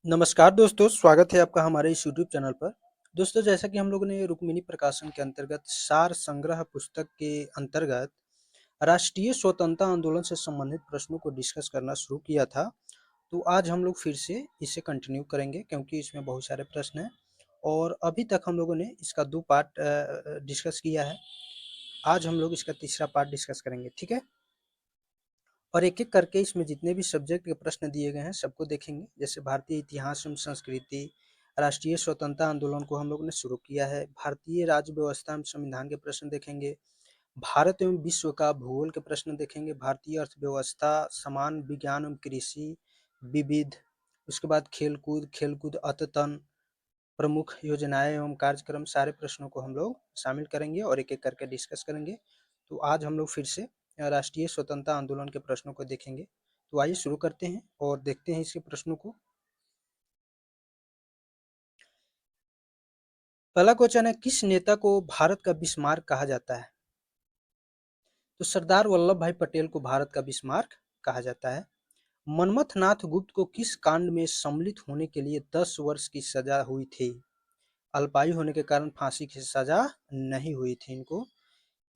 नमस्कार दोस्तों, स्वागत है आपका हमारे इस यूट्यूब चैनल पर। दोस्तों, जैसा कि हम लोगों ने रुक्मिणी प्रकाशन के अंतर्गत सार संग्रह पुस्तक के अंतर्गत राष्ट्रीय स्वतंत्रता आंदोलन से संबंधित प्रश्नों को डिस्कस करना शुरू किया था, तो आज हम लोग फिर से इसे कंटिन्यू करेंगे क्योंकि इसमें बहुत सारे प्रश्न हैं और अभी तक हम लोगों ने इसका 2 पार्ट डिस्कस किया है। आज हम लोग इसका तीसरा पार्ट डिस्कस करेंगे, ठीक है? और एक-एक करके इसमें जितने भी सब्जेक्ट के प्रश्न दिए गए हैं सबको देखेंगे। जैसे भारतीय इतिहास एवं संस्कृति, राष्ट्रीय स्वतंत्रता आंदोलन को हम लोगों ने शुरू किया है। भारतीय राज्य व्यवस्था एवं संविधान के प्रश्न देखेंगे। भारत एवं विश्व का भूगोल के प्रश्न देखेंगे। भारतीय अर्थव्यवस्था, समान विज्ञान एवं कृषि, विविध, उसके बाद खेलकूद, खेलकूद अद्यतन, प्रमुख योजनाएं एवं कार्यक्रम, सारे प्रश्नों को हम लोग शामिल करेंगे और एक-एक करके डिस्कस करेंगे। तो आज हम लोग फिर से राष्ट्रीय स्वतंत्रता आंदोलन के प्रश्नों को देखेंगे। तो आइए शुरू करते हैं और देखते हैं इसके प्रश्नों को। पहला क्वेश्चन है, किस नेता को भारत का बिस्मार्क कहा जाता है? तो सरदार वल्लभ भाई पटेल को भारत का बिस्मार्क कहा जाता है। मनमथ नाथ गुप्त को किस कांड में सम्मिलित होने के लिए 10 वर्ष की सजा हुई थी? अल्पायु होने के कारण फांसी की सजा नहीं हुई थी इनको।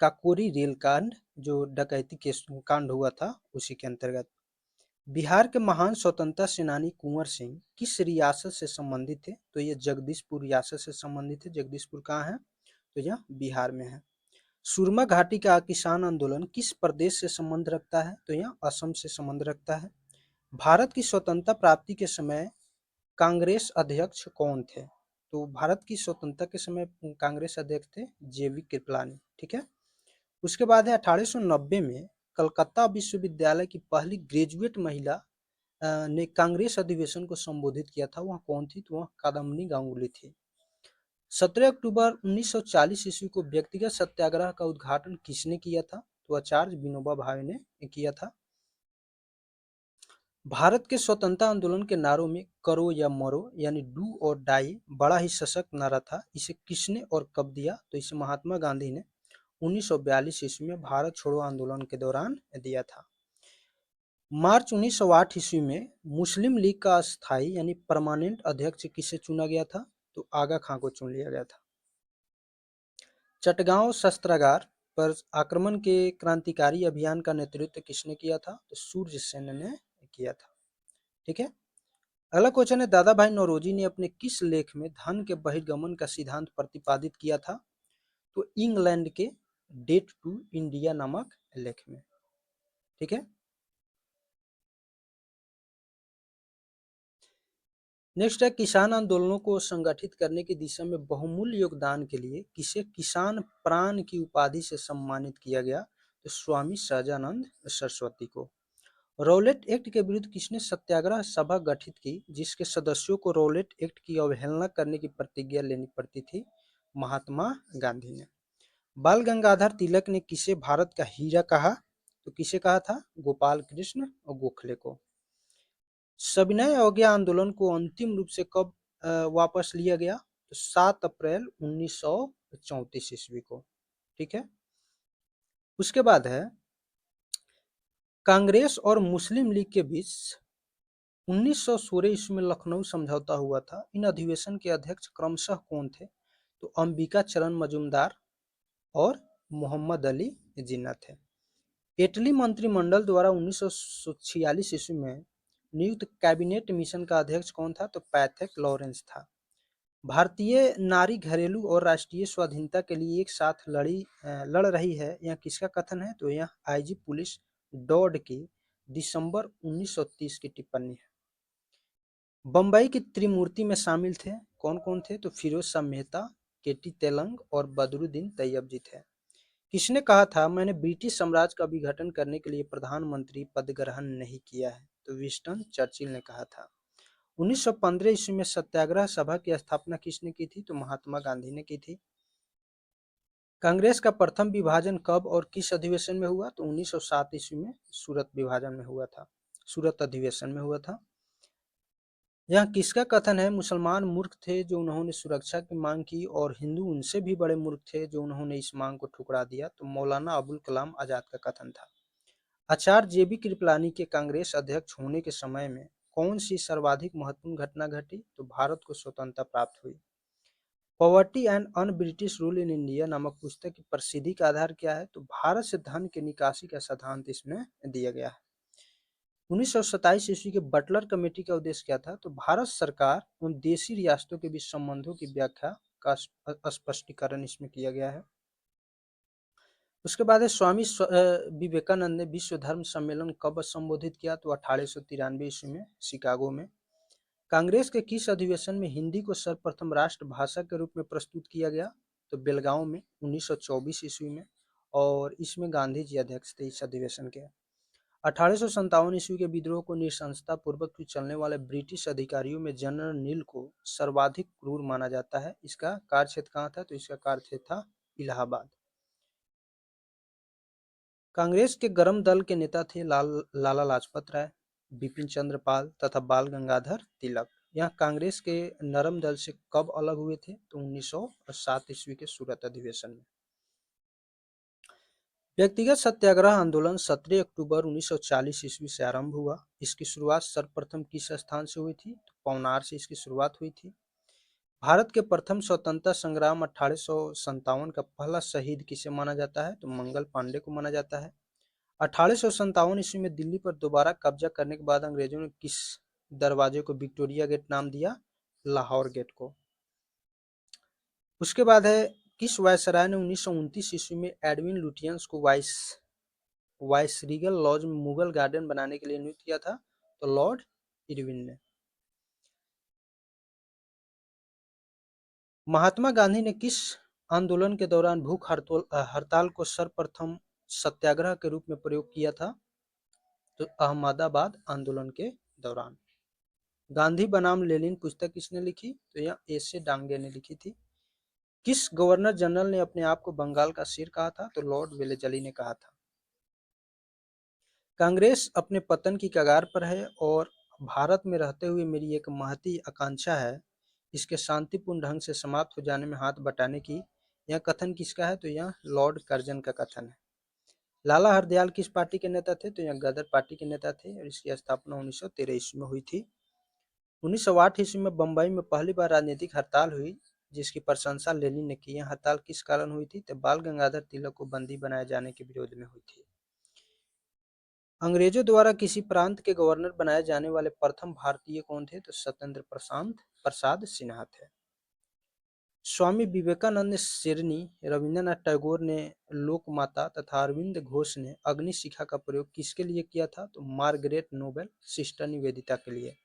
काकोरी रेल कांड, जो डकैती के कांड हुआ था, उसी के अंतर्गत। बिहार के महान स्वतंत्रता सेनानी कुंवर सिंह किस रियासत से संबंधित थे? तो ये जगदीशपुर रियासत से संबंधित है। जगदीशपुर कहाँ है? तो यह बिहार में है। सुरमा घाटी का किसान आंदोलन किस प्रदेश से संबंध रखता है? तो यह असम से संबंध रखता है। भारत की स्वतंत्रता प्राप्ति के समय कांग्रेस अध्यक्ष कौन थे? तो भारत की स्वतंत्रता के समय कांग्रेस अध्यक्ष थे जेवी कृपलानी, ठीक है। उसके बाद है 1890 में कलकत्ता विश्वविद्यालय की पहली ग्रेजुएट महिला ने कांग्रेस अधिवेशन को संबोधित किया था। वह कौन थी? तो वह कादम्बनी गांगुली थी। 17 अक्टूबर 1940 ईस्वी को व्यक्तिगत सत्याग्रह का उद्घाटन किसने किया था? तो आचार्य विनोबा भावे ने किया था। भारत के स्वतंत्रता आंदोलन के नारों में करो या मरो यानी डू और डाई बड़ा ही सशक्त नारा था। इसे किसने और कब दिया? तो इसे महात्मा गांधी ने 1942 ईस्वी में भारत छोड़ो आंदोलन के दौरान दिया था। मार्च 1908 ईस्वी में मुस्लिम लीग का अस्थायी यानी परमानेंट अध्यक्ष किसे चुना गया था? तो आगा खां को चुन लिया गया था। चटगांव शस्त्रागार पर आक्रमण के क्रांतिकारी अभियान का नेतृत्व किसने किया था? तो सूर्य सेन ने किया था, ठीक है। अगला क्वेश्चन है, दादा भाई नौरोजी ने अपने किस लेख में धन के बहिर्गमन का सिद्धांत प्रतिपादित किया था? तो इंग्लैंड के डेट टू इंडिया नामक लेख में, ठीक है। नेक्स्ट है, किसान आंदोलनों को संगठित करने की दिशा में बहुमूल्य योगदान के लिए किसे किसान प्राण की उपाधि से सम्मानित किया गया? तो स्वामी सहजानंद सरस्वती को। रौलेट एक्ट के विरुद्ध किसने सत्याग्रह सभा गठित की जिसके सदस्यों को रौलेट एक्ट की अवहेलना करने की प्रतिज्ञा लेनी पड़ती थी? महात्मा गांधी ने। बाल गंगाधर तिलक ने किसे भारत का हीरा कहा? तो किसे कहा था? गोपाल कृष्ण गोखले को। सविनय अवज्ञा आंदोलन को अंतिम रूप से कब वापस लिया गया? तो 7 अप्रैल 1934 ईस्वी को, ठीक है। उसके बाद है, कांग्रेस और मुस्लिम लीग के बीच 1916 ईस्वी में लखनऊ समझौता हुआ था। इन अधिवेशन के अध्यक्ष क्रमशः कौन थे? तो अंबिका चरण मजूमदार और मोहम्मद अली जिन्ना थे। इटली मंत्रिमंडल द्वारा 1946 ईस्वी में नियुक्त कैबिनेट मिशन का अध्यक्ष कौन था? तो पैथेक लॉरेंस था। भारतीय नारी घरेलू और राष्ट्रीय स्वाधीनता के लिए एक साथ लड़ रही है, यह किसका कथन है? तो यह आईजी पुलिस डॉड की दिसंबर 1930 की टिप्पणी है। बम्बई की त्रिमूर्ति में शामिल थे, कौन कौन थे? तो फिरोज शाह मेहता, केटी तेलंग और बदरुद्दीन तैयबजी थे। किसने कहा था, मैंने ब्रिटिश साम्राज्य का विघटन करने के लिए प्रधानमंत्री पद ग्रहण नहीं किया है? तो विंस्टन चर्चिल ने कहा था। 1915 ईस्वी में सत्याग्रह सभा की स्थापना किसने की थी? तो महात्मा गांधी ने की थी। कांग्रेस का प्रथम विभाजन कब और किस अधिवेशन में हुआ? तो 1907 ईस्वी में सूरत विभाजन में हुआ था, सूरत अधिवेशन में हुआ था। यह किसका कथन है? मुसलमान मूर्ख थे जो उन्होंने सुरक्षा की मांग की और हिंदू उनसे भी बड़े मूर्ख थे जो उन्होंने इस मांग को ठुकरा दिया। तो मौलाना अबुल कलाम आजाद का कथन था। आचार्य जेबी कृपलानी के कांग्रेस अध्यक्ष होने के समय में कौन सी सर्वाधिक महत्वपूर्ण घटना घटी? तो भारत को स्वतंत्रता प्राप्त हुई। Poverty and un British rule in India नामक पुस्तक की प्रसिद्धि का आधार क्या है? तो भारत से धन की निकासी का सिद्धांत इसमें दिया गया है। 1927 ईस्वी के बटलर कमेटी का उद्देश्य क्या था? तो भारत सरकार एवं देशी रियासतों के बीच संबंधों की व्याख्या का स्पष्टीकरण इसमें किया गया है। उसके बाद है स्वामी विवेकानंद ने विश्व धर्म सम्मेलन कब संबोधित किया? तो 1893 ईस्वी में शिकागो में। कांग्रेस के किस अधिवेशन में हिंदी को सर्वप्रथम राष्ट्रभाषा के रूप में प्रस्तुत किया गया? तो बेलगांव में 1924 ईस्वी में, और इसमें गांधी जी अध्यक्ष थे इस अधिवेशन के। 1857 ईस्वी के विद्रोह को निशंसता पूर्वक चलने वाले ब्रिटिश अधिकारियों में जनरल नील को सर्वाधिक क्रूर माना जाता है। इसका कार्यक्षेत्र कहाँ था? तो इसका कार्यक्षेत्र था इलाहाबाद। कांग्रेस के गर्म दल के नेता थे लाला लाजपत राय, बिपिन चंद्र पाल तथा बाल गंगाधर तिलक। यह कांग्रेस के नरम दल से कब अलग हुए थे? तो 1907 ईस्वी के सूरत अधिवेशन में। व्यक्तिगत सत्याग्रह आंदोलन 17 अक्टूबर 1940 ईस्वी से आरंभ हुआ। इसकी शुरुआत सर्वप्रथम किस स्थान से हुई थी? तो पवनार से इसकी शुरुआत हुई थी। भारत के प्रथम स्वतंत्रता संग्राम 1857 का पहला शहीद किसे माना जाता है? तो मंगल पांडे को माना जाता है। 1857 ईस्वी में दिल्ली पर दोबारा कब्जा करने के बाद अंग्रेजों ने किस दरवाजे को विक्टोरिया गेट नाम दिया? लाहौर गेट को। उसके बाद है किस वायसराय ने 1929 ईस्वी में एडविन लुटियंस को वाइसरीगल लॉज में मुगल गार्डन बनाने के लिए नियुक्त किया था? तो लॉर्ड इरविन ने। महात्मा गांधी ने किस आंदोलन के दौरान भूख हड़ताल को सर्वप्रथम सत्याग्रह के रूप में प्रयोग किया था? तो अहमदाबाद आंदोलन के दौरान। गांधी बनाम लेनिन पुस्तक किसने लिखी? तो यह एसे डांगे ने लिखी थी। किस गवर्नर जनरल ने अपने आप को बंगाल का सिर कहा था? तो लॉर्ड वेलेजली ने कहा था। कांग्रेस अपने पतन की कगार पर है और भारत में रहते हुए मेरी एक महती आकांक्षा है इसके शांतिपूर्ण ढंग से समाप्त हो जाने में हाथ बटाने की। यह कथन किसका है? तो यह लॉर्ड कर्जन का कथन है। लाला हरदयाल किस पार्टी के नेता थे? तो यह गदर पार्टी के नेता थे और इसकी स्थापना 1913 ईस्वी में हुई थी। 1908 ईस्वी में बंबई में पहली बार राजनीतिक हड़ताल हुई जिसकी प्रशंसा लेनिन ने की। यह हड़ताल किस कारण हुई थी? तो बाल गंगाधर तिलक को बंदी बनाए जाने के विरोध में हुई थी। अंग्रेजों द्वारा किसी प्रांत के गवर्नर बनाए जाने वाले प्रथम भारतीय कौन थे? तो सत्येंद्र प्रसाद सिन्हा थे। स्वामी विवेकानंद ने शेरनी, रविंद्रनाथ टैगोर ने लोकमाता तथा अरविंद घोष ने अग्निशिखा का प्रयोग किसके लिए किया था? तो मार्गरेट नोबेल सिस्टर निवेदिता के लिए।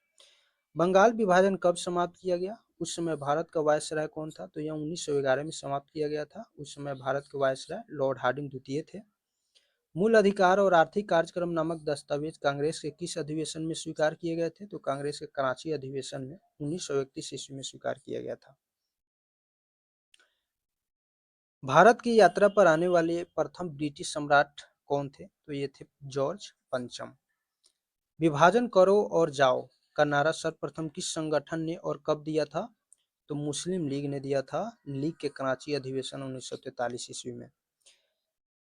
बंगाल विभाजन कब समाप्त किया गया? उस समय भारत का वायसराय कौन था? तो यह 1911 में समाप्त किया गया था। उस समय भारत के वायसराय लॉर्ड हार्डिंग द्वितीय थे। मूल अधिकार और आर्थिक कार्यक्रम नामक दस्तावेज कांग्रेस के किस अधिवेशन में स्वीकार किए गए थे? तो कांग्रेस के कराची अधिवेशन में 1931 ईस्वी में स्वीकार किया गया था। भारत की यात्रा पर आने वाले प्रथम ब्रिटिश सम्राट कौन थे? तो ये थे जॉर्ज पंचम। विभाजन करो और जाओ का नारा सर्वप्रथम किस संगठन ने और कब दिया था? तो मुस्लिम लीग ने दिया था। लीग के कराची अधिवेशन 1943 ईस्वी में।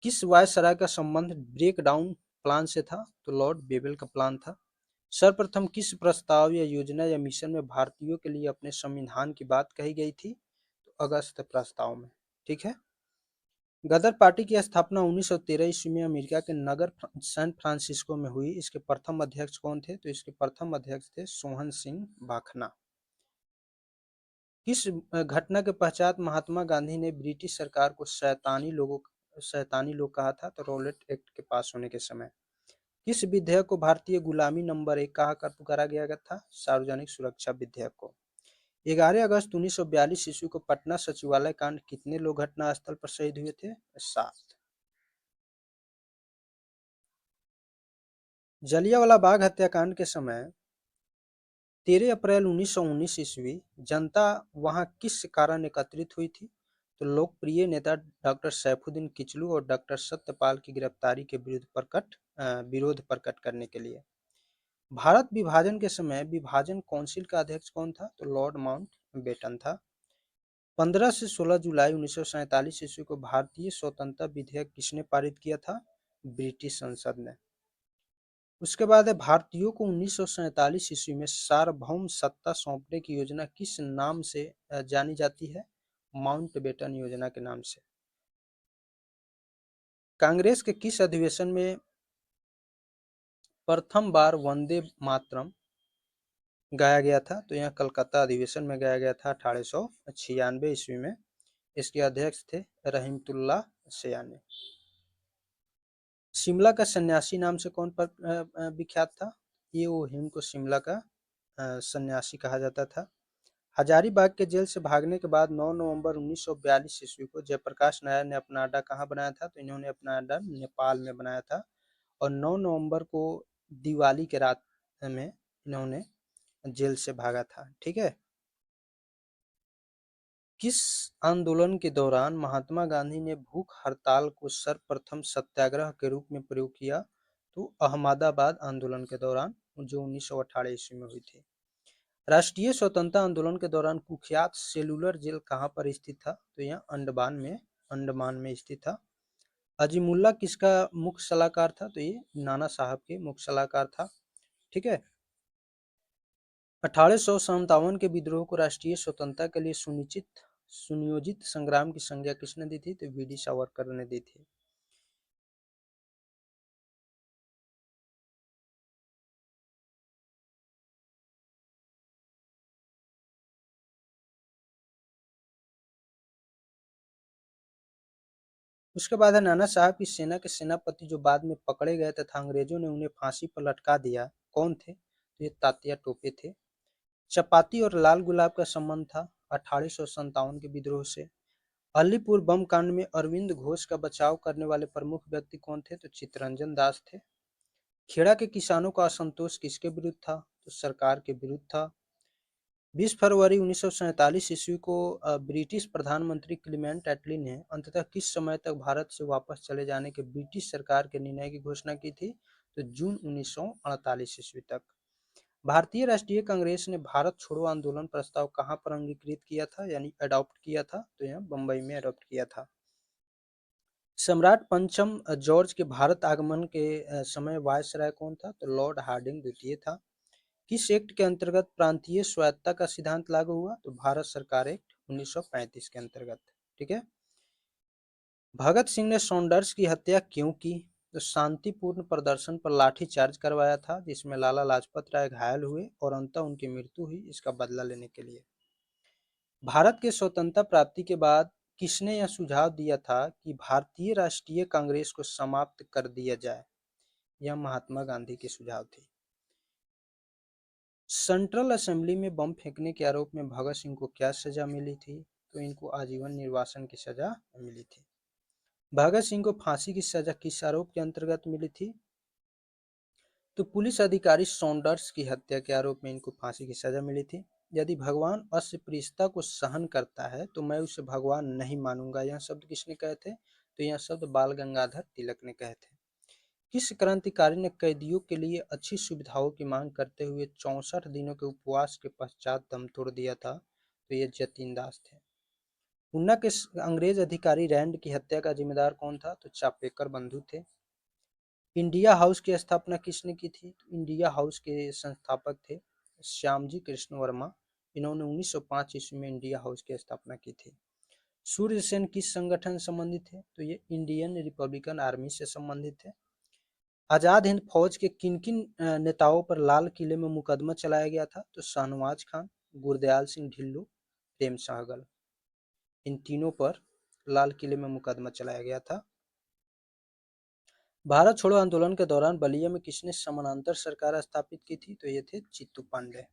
किस वायसराय का संबंध ब्रेक डाउन प्लान से था? तो लॉर्ड बेबल का प्लान था। सर्वप्रथम किस प्रस्ताव या योजना या मिशन में भारतीयों के लिए अपने संविधान की बात कही गई थी? तो अगस्त प्रस्ताव में। ठीक है। गदर पार्टी की स्थापना 1913 ईस्वी में अमेरिका के नगर सैन फ्रांसिस्को में हुई। इसके प्रथम अध्यक्ष कौन थे? तो इसके प्रथम अध्यक्ष थे सोहन सिंह भाखना। किस घटना के पश्चात महात्मा गांधी ने ब्रिटिश सरकार को शैतानी लोग कहा था? तो रॉलेट एक्ट के पास होने के समय। किस विधेयक को भारतीय गुलामी नंबर 1 कहकर पुकारा गया था? सार्वजनिक सुरक्षा विधेयक को। 11 अगस्त 1942 ईस्वी को पटना सचिवालय कांड कितने लोग घटनास्थल पर शहीद हुए थे? 7। जलियांवाला बाग हत्याकांड के समय 13 अप्रैल 1919 ईस्वी जनता वहां किस कारण एकत्रित हुई थी? तो लोकप्रिय नेता डॉक्टर सैफुद्दीन किचलू और डॉक्टर सत्यपाल की गिरफ्तारी के विरोध प्रकट करने के लिए। भारत विभाजन के समय विभाजन काउंसिल का अध्यक्ष कौन था? तो लॉर्ड माउंटबेटन था। 15 से 16 जुलाई 1947 ईस्वी को भारतीय स्वतंत्रता विधेयक किसने पारित किया था? ब्रिटिश संसद ने। उसके बाद है भारतीयों को 1947 ईस्वी में सार्वभौम सत्ता सौंपने की योजना किस नाम से जानी जाती है? माउंटबेटन योजना के नाम से। कांग्रेस के किस अधिवेशन में प्रथम बार वंदे मातरम गाया गया था? तो यहाँ कलकत्ता अधिवेशन में गाया गया था 1896 ईस्वी में। इसके अध्यक्ष थे रहीमतुल्लाह सयानी। शिमला का सन्यासी नाम से कौन विख्यात था? ये वो हिम को शिमला का सन्यासी कहा जाता था। हजारीबाग के जेल से भागने के बाद 9 नवंबर 1942 ईस्वी को जयप्रकाश नारायण ने अपना अड्डा कहाँ बनाया था? तो इन्होंने अपना अड्डा नेपाल में बनाया था और 9 नवंबर को दिवाली के रात में इन्होंने जेल से भागा था। ठीक है। किस आंदोलन के दौरान महात्मा गांधी ने भूख हड़ताल को सर्वप्रथम सत्याग्रह के रूप में प्रयोग किया? तो अहमदाबाद आंदोलन के दौरान, जो 1918 ईस्वी में हुई थी। राष्ट्रीय स्वतंत्रता आंदोलन के दौरान कुख्यात सेलुलर जेल कहाँ पर स्थित था? तो यह अंडमान में स्थित था। अजीमुल्ला किसका मुख्य सलाहकार था? तो ये नाना साहब के मुख्य सलाहकार था। ठीक है। 1857 के विद्रोह को राष्ट्रीय स्वतंत्रता के लिए सुनियोजित संग्राम की संज्ञा किसने दी थी? तो वीडी सावरकर ने दी थी। उसके बाद है नाना साहब की सेना के सेनापति जो बाद में पकड़े गए तथा अंग्रेजों ने उन्हें फांसी पर लटका दिया, कौन थे? तो ये तात्या टोपे थे। चपाती और लाल गुलाब का संबंध था 1857 के विद्रोह से। अलीपुर बम कांड में अरविंद घोष का बचाव करने वाले प्रमुख व्यक्ति कौन थे? तो चित्तरंजन दास थे। खेड़ा के किसानों का असंतोष किसके विरुद्ध था? तो सरकार के विरुद्ध था। 20 फरवरी 1947 ईस्वी को ब्रिटिश प्रधानमंत्री क्लीमेंट एटली ने अंततः किस समय तक भारत से वापस चले जाने के ब्रिटिश सरकार के निर्णय की घोषणा की थी? तो जून 1948 ईस्वी तक। भारतीय राष्ट्रीय कांग्रेस ने भारत छोड़ो आंदोलन प्रस्ताव कहाँ पर अंगीकृत किया था, यानी अडॉप्ट किया था? तो यहाँ बंबई में अडॉप्ट किया था। सम्राट पंचम जॉर्ज के भारत आगमन के समय वायसराय कौन था? तो लॉर्ड हार्डिंग द्वितीय था। किस एक्ट के अंतर्गत प्रांतीय स्वायत्तता का सिद्धांत लागू हुआ? तो भारत सरकार एक्ट 1935 के अंतर्गत। ठीक है। भगत सिंह ने सॉन्डर्स की हत्या क्यों की? तो शांतिपूर्ण प्रदर्शन पर लाठीचार्ज करवाया था, जिसमें लाला लाजपत राय घायल हुए और अंततः उनकी मृत्यु हुई, इसका बदला लेने के लिए। भारत के स्वतंत्रता प्राप्ति के बाद किसने यह सुझाव दिया था कि भारतीय राष्ट्रीय कांग्रेस को समाप्त कर दिया जाए? यह महात्मा गांधी की सुझाव थी। सेंट्रल असेंबली में बम फेंकने के आरोप में भगत सिंह को क्या सजा मिली थी? तो इनको आजीवन निर्वासन की सजा मिली थी। भगत सिंह को फांसी की सजा किस आरोप के अंतर्गत मिली थी? तो पुलिस अधिकारी सॉन्डर्स की हत्या के आरोप में इनको फांसी की सजा मिली थी। यदि भगवान अस्पृश्यता को सहन करता है तो मैं उसे भगवान नहीं मानूंगा, यह शब्द किसने कहे थे? तो यह शब्द बाल गंगाधर तिलक ने कहे थे। किस क्रांतिकारी ने कैदियों के लिए अच्छी सुविधाओं की मांग करते हुए 64 दिनों के उपवास के पश्चात दम तोड़ दिया था? तो ये जतीन दास थे। उन्ना के अंग्रेज अधिकारी रैंड की हत्या का जिम्मेदार कौन था? तो चापेकर बंधु थे। इंडिया हाउस की स्थापना किसने की थी? तो इंडिया हाउस के संस्थापक थे श्यामजी कृष्ण वर्मा। इन्होंने 1905 ईस्वी में इंडिया हाउस की स्थापना की थी। सूर्य सेन किस संगठन से संबंधित थे? तो ये इंडियन रिपब्लिकन आर्मी से संबंधित थे। आजाद हिंद फौज के किन किन नेताओं पर लाल किले में मुकदमा चलाया गया था? तो शाहनवाज खान, गुरदयाल सिंह ढिल्लों, प्रेम सहगल, इन तीनों पर लाल किले में मुकदमा चलाया गया था। भारत छोड़ो आंदोलन के दौरान बलिया में किसने समानांतर सरकार स्थापित की थी? तो ये थे चित्तू पांडे।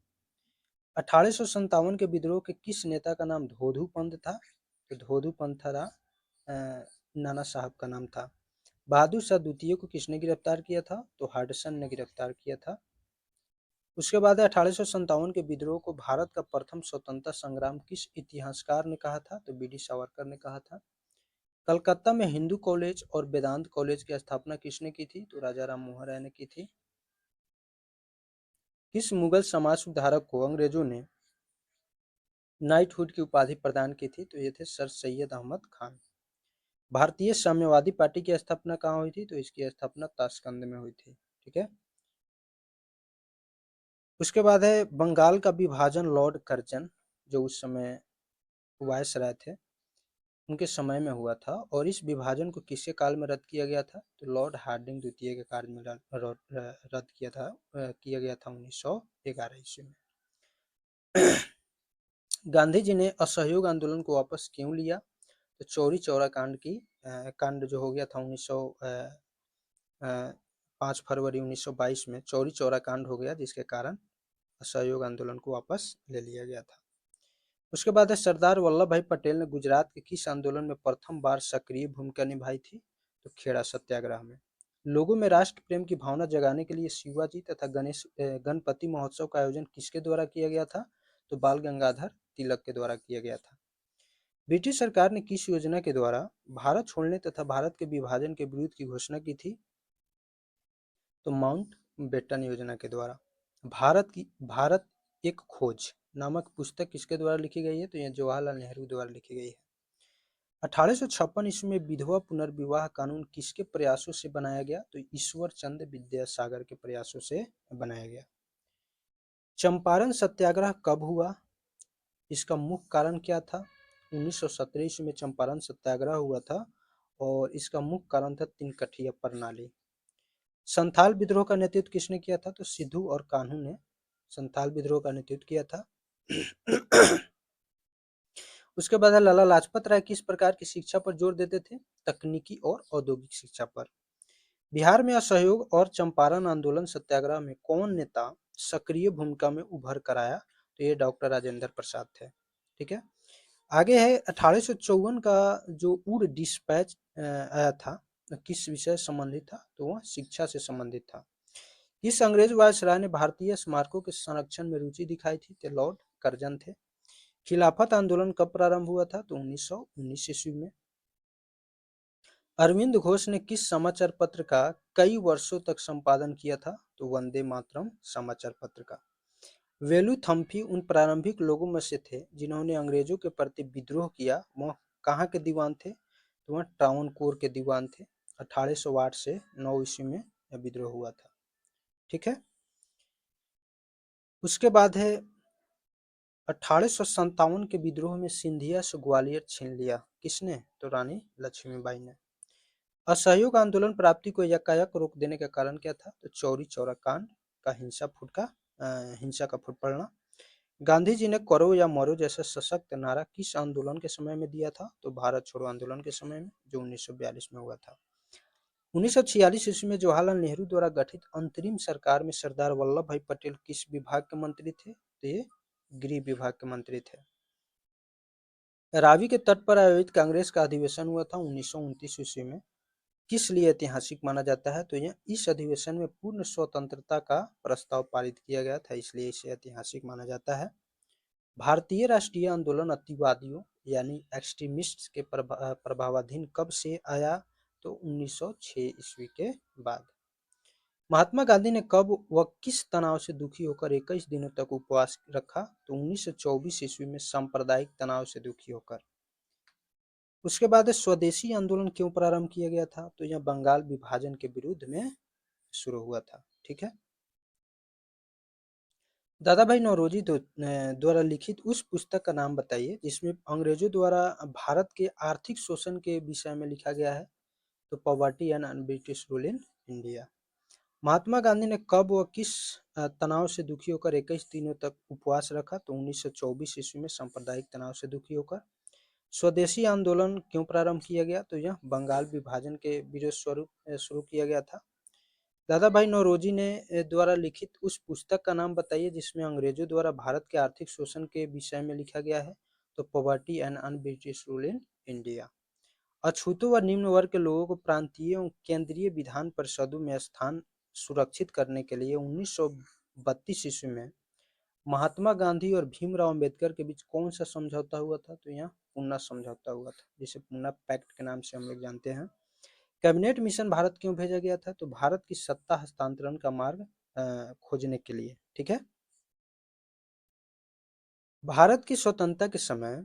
1857 के विद्रोह के किस नेता का नाम धोधू पंत था? तो धोधू पंत था नाना साहब का नाम था। बहादुर शाह द्वितीय को किसने गिरफ्तार किया था? तो हाडसन ने गिरफ्तार किया था। उसके बाद 1857 के विद्रोह को भारत का प्रथम स्वतंत्रता संग्राम किस इतिहासकार ने कहा था? तो बी डी सावरकर ने कहा था। कलकत्ता में हिंदू कॉलेज और वेदांत कॉलेज की स्थापना किसने की थी? तो राजा राम मोहन राय ने की थी। किस मुगल समाज सुधारक को अंग्रेजों ने नाइटहुड की उपाधि प्रदान की थी? तो ये थे सर सैयद अहमद खान। भारतीय साम्यवादी पार्टी की स्थापना कहाँ हुई थी? तो इसकी स्थापना ताशकंद में हुई थी। ठीक है। उसके बाद है बंगाल का विभाजन लॉर्ड कर्जन, जो उस समय वायसराय थे, उनके समय में हुआ था। और इस विभाजन को किसके काल में रद्द किया गया था? तो लॉर्ड हार्डिंग द्वितीय के काल में रद्द किया गया था 1911 ईस्वी में। गांधी जी ने असहयोग आंदोलन को वापस क्यों लिया? तो चौरी चौरा कांड जो हो गया था 5 फरवरी 1922 में चौरी चौरा कांड हो गया, जिसके कारण असहयोग आंदोलन को वापस ले लिया गया था। उसके बाद है सरदार वल्लभ भाई पटेल ने गुजरात के किस आंदोलन में प्रथम बार सक्रिय भूमिका निभाई थी? तो खेड़ा सत्याग्रह में। लोगों में राष्ट्र प्रेम की भावना जगाने के लिए शिवाजी तथा गणपति महोत्सव का आयोजन किसके द्वारा किया गया था? तो बाल गंगाधर तिलक के द्वारा किया गया था। ब्रिटिश सरकार ने किस योजना के द्वारा भारत छोड़ने तथा भारत के विभाजन के विरुद्ध की घोषणा की थी? तो माउंट बेटन योजना के द्वारा। भारत एक खोज नामक पुस्तक किसके द्वारा लिखी गई है? तो यह जवाहरलाल नेहरू द्वारा लिखी गई है। 1856 ईस्वी में विधवा पुनर्विवाह कानून किसके प्रयासों से बनाया गया? तो ईश्वर चंद्र विद्यासागर के प्रयासों से बनाया गया। चंपारण सत्याग्रह कब हुआ? इसका मुख्य कारण क्या था? 1917 ईस्वी में चंपारण सत्याग्रह हुआ था और इसका मुख्य कारण था तिनकठिया प्रणाली। संथाल विद्रोह का नेतृत्व किसने किया था? तो सिद्धू और कान्हू ने संथाल विद्रोह का नेतृत्व किया था। उसके बाद लाला लाजपत राय किस प्रकार की शिक्षा पर जोर देते थे? तकनीकी और औद्योगिक शिक्षा पर। बिहार में असहयोग और चंपारण आंदोलन सत्याग्रह में कौन नेता सक्रिय भूमिका में उभर कर आया? तो ये डॉक्टर राजेंद्र प्रसाद थे। ठीक है, आगे है 1854 का जो उड़ डिस्पैच आया था, किस विषय से संबंधित था? तो वह शिक्षा से संबंधित था। इस अंग्रेज वायसराय ने भारतीय स्मारकों के संरक्षण में रुचि दिखाई थी? तो लॉर्ड कर्जन थे। खिलाफत आंदोलन कब प्रारंभ हुआ था? तो 1919 ईस्वी में। अरविंद घोष ने किस समाचार पत्र का कई वर्षों तक संपादन किया था? तो वंदे मातरम समाचार पत्र का। वेलुथम्पी उन प्रारंभिक लोगों में से थे जिन्होंने अंग्रेजों के प्रति विद्रोह किया। वह कहाँ के दीवान थे? तो वह ट्रावनकोर के दीवान थे। 1808 से 9 ईस्वी में यह विद्रोह हुआ था। ठीक है, उसके बाद है 1857 के विद्रोह में सिंधिया से ग्वालियर छीन लिया। किसने? तो रानी लक्ष्मीबाई ने। असहयोग आंदोलन प्राप्ति को यकायक रोक देने का कारण क्या था? तो चौरी चौरा कांड का हिंसा का फूट पड़ना। गांधी जी ने करो या मरो जैसा सशक्त नारा किस आंदोलन के समय में दिया था? तो भारत छोड़ो आंदोलन के समय में, जो 1942 में हुआ था। 1946 ईस्वी में जवाहरलाल नेहरू द्वारा गठित अंतरिम सरकार में सरदार वल्लभ भाई पटेल किस विभाग के मंत्री थे? तो ये गृह विभाग के मंत्री थे। रावी के तट पर आयोजित कांग्रेस का अधिवेशन हुआ था 1929 ईस्वी में, किस लिए ऐतिहासिक माना जाता है? तो यह इस अधिवेशन में पूर्ण स्वतंत्रता का प्रस्ताव पारित किया गया था, इसलिए इसे ऐतिहासिक माना जाता है। भारतीय राष्ट्रीय आंदोलन अतिवादियों यानी एक्सट्रीमिस्ट्स के प्रभावाधीन कब से आया? तो 1906 ईस्वी के बाद। महात्मा गांधी ने कब व किस तनाव से दुखी होकर 21 दिनों तक उपवास रखा? तो 1924 ईस्वी में सांप्रदायिक तनाव से दुखी होकर। उसके बाद स्वदेशी आंदोलन क्यों प्रारंभ किया गया था? तो यह बंगाल विभाजन के विरुद्ध में शुरू हुआ था। ठीक है, दादा भाई नौरोजी द्वारा लिखित उस पुस्तक का नाम बताइए जिसमें अंग्रेजों द्वारा भारत के आर्थिक शोषण के विषय में लिखा गया है। तो poverty and British rule in India. Mahatma Gandhi ने कब व किस तनाव से दुखी होकर 21 दिनों तक उपवास रखा? तो 1924 ईस्वी में सांप्रदायिक तनाव से दुखी होकर। स्वदेशी आंदोलन क्यों प्रारंभ किया गया? तो यह बंगाल विभाजन के विरोध स्वरूप शुरू किया गया था। दादा भाई नौरोजी ने द्वारा लिखित उस पुस्तक का नाम बताइए जिसमें अंग्रेजों द्वारा भारत के आर्थिक शोषण के विषय में लिखा गया है। तो poverty and British rule in India. अछूतों व निम्न वर्ग के लोगों को प्रांतीय एवं केंद्रीय विधान परिषदों में स्थान सुरक्षित करने के लिए 1932 ईस्वी में महात्मा गांधी और भीमराव अंबेडकर के बीच कौन सा समझौता हुआ था? तो यहाँ पूना समझौता हुआ था, जिसे पूना पैक्ट के नाम से हम लोग जानते हैं। कैबिनेट मिशन भारत क्यों भेजा गया था? तो भारत की सत्ता हस्तांतरण का मार्ग खोजने के लिए। ठीक है, भारत की स्वतंत्रता के समय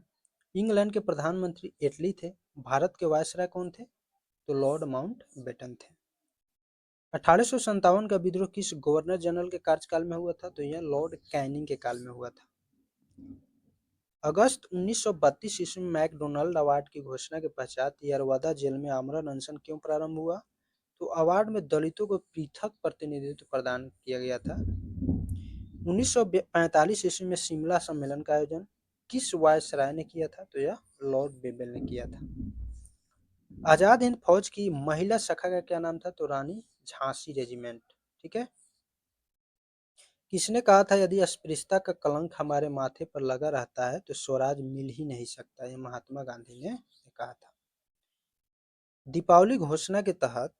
इंग्लैंड के प्रधानमंत्री एटली थे। भारत के वायसराय कौन थे? तो लॉर्ड माउंट बेटन थे। 1857 का विद्रोह किस गवर्नर जनरल के कार्यकाल में हुआ था? तो यह लॉर्ड कैनिंग के काल में हुआ था। अगस्त 1932 ईस्वी में मैकडोनाल्ड अवार्ड की घोषणा के पश्चात यरवदा जेल में आमरण अनशन क्यों प्रारंभ हुआ? तो अवार्ड में दलितों को पृथक प्रतिनिधित्व प्रदान किया गया था। 1945 ईस्वी में शिमला सम्मेलन का आयोजन किस वायसराय ने किया था? तो यह लॉर्ड बेबल ने किया था। आजाद हिंद फौज की महिला शाखा का क्या नाम था? तो रानी झांसी रेजिमेंट। ठीक है। किसने कहा था यदि अस्पृश्यता का कलंक हमारे माथे पर लगा रहता है तो स्वराज मिल ही नहीं सकता? ये महात्मा गांधी ने कहा था। दीपावली घोषणा के तहत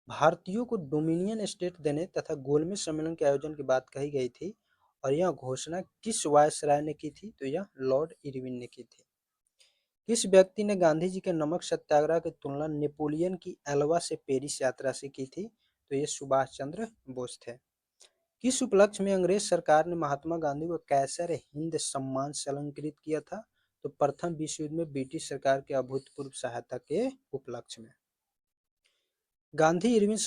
भारतीयों को डोमिनियन स्टेट देने तथा गोलमेज सम्मेलन के आयोजन की बात कही गई थी और यह घोषणा किस वायसराय ने की थी? तो यह लॉर्ड इरविन ने की थी। किस व्यक्ति ने गांधी जी के नमक सत्याग्रह की तुलना नेपोलियन की एल्वा से पेरिस यात्रा से की थी? तो ये सुभाष चंद्र बोस थे। किस उपलक्ष्य में अंग्रेज सरकार ने महात्मा गांधी को कैसर हिंद सम्मान से अलंकृत किया था? तो प्रथम विश्व युद्ध में ब्रिटिश सरकार के अभूतपूर्व सहायता के उपलक्ष्य में। गांधी इरविन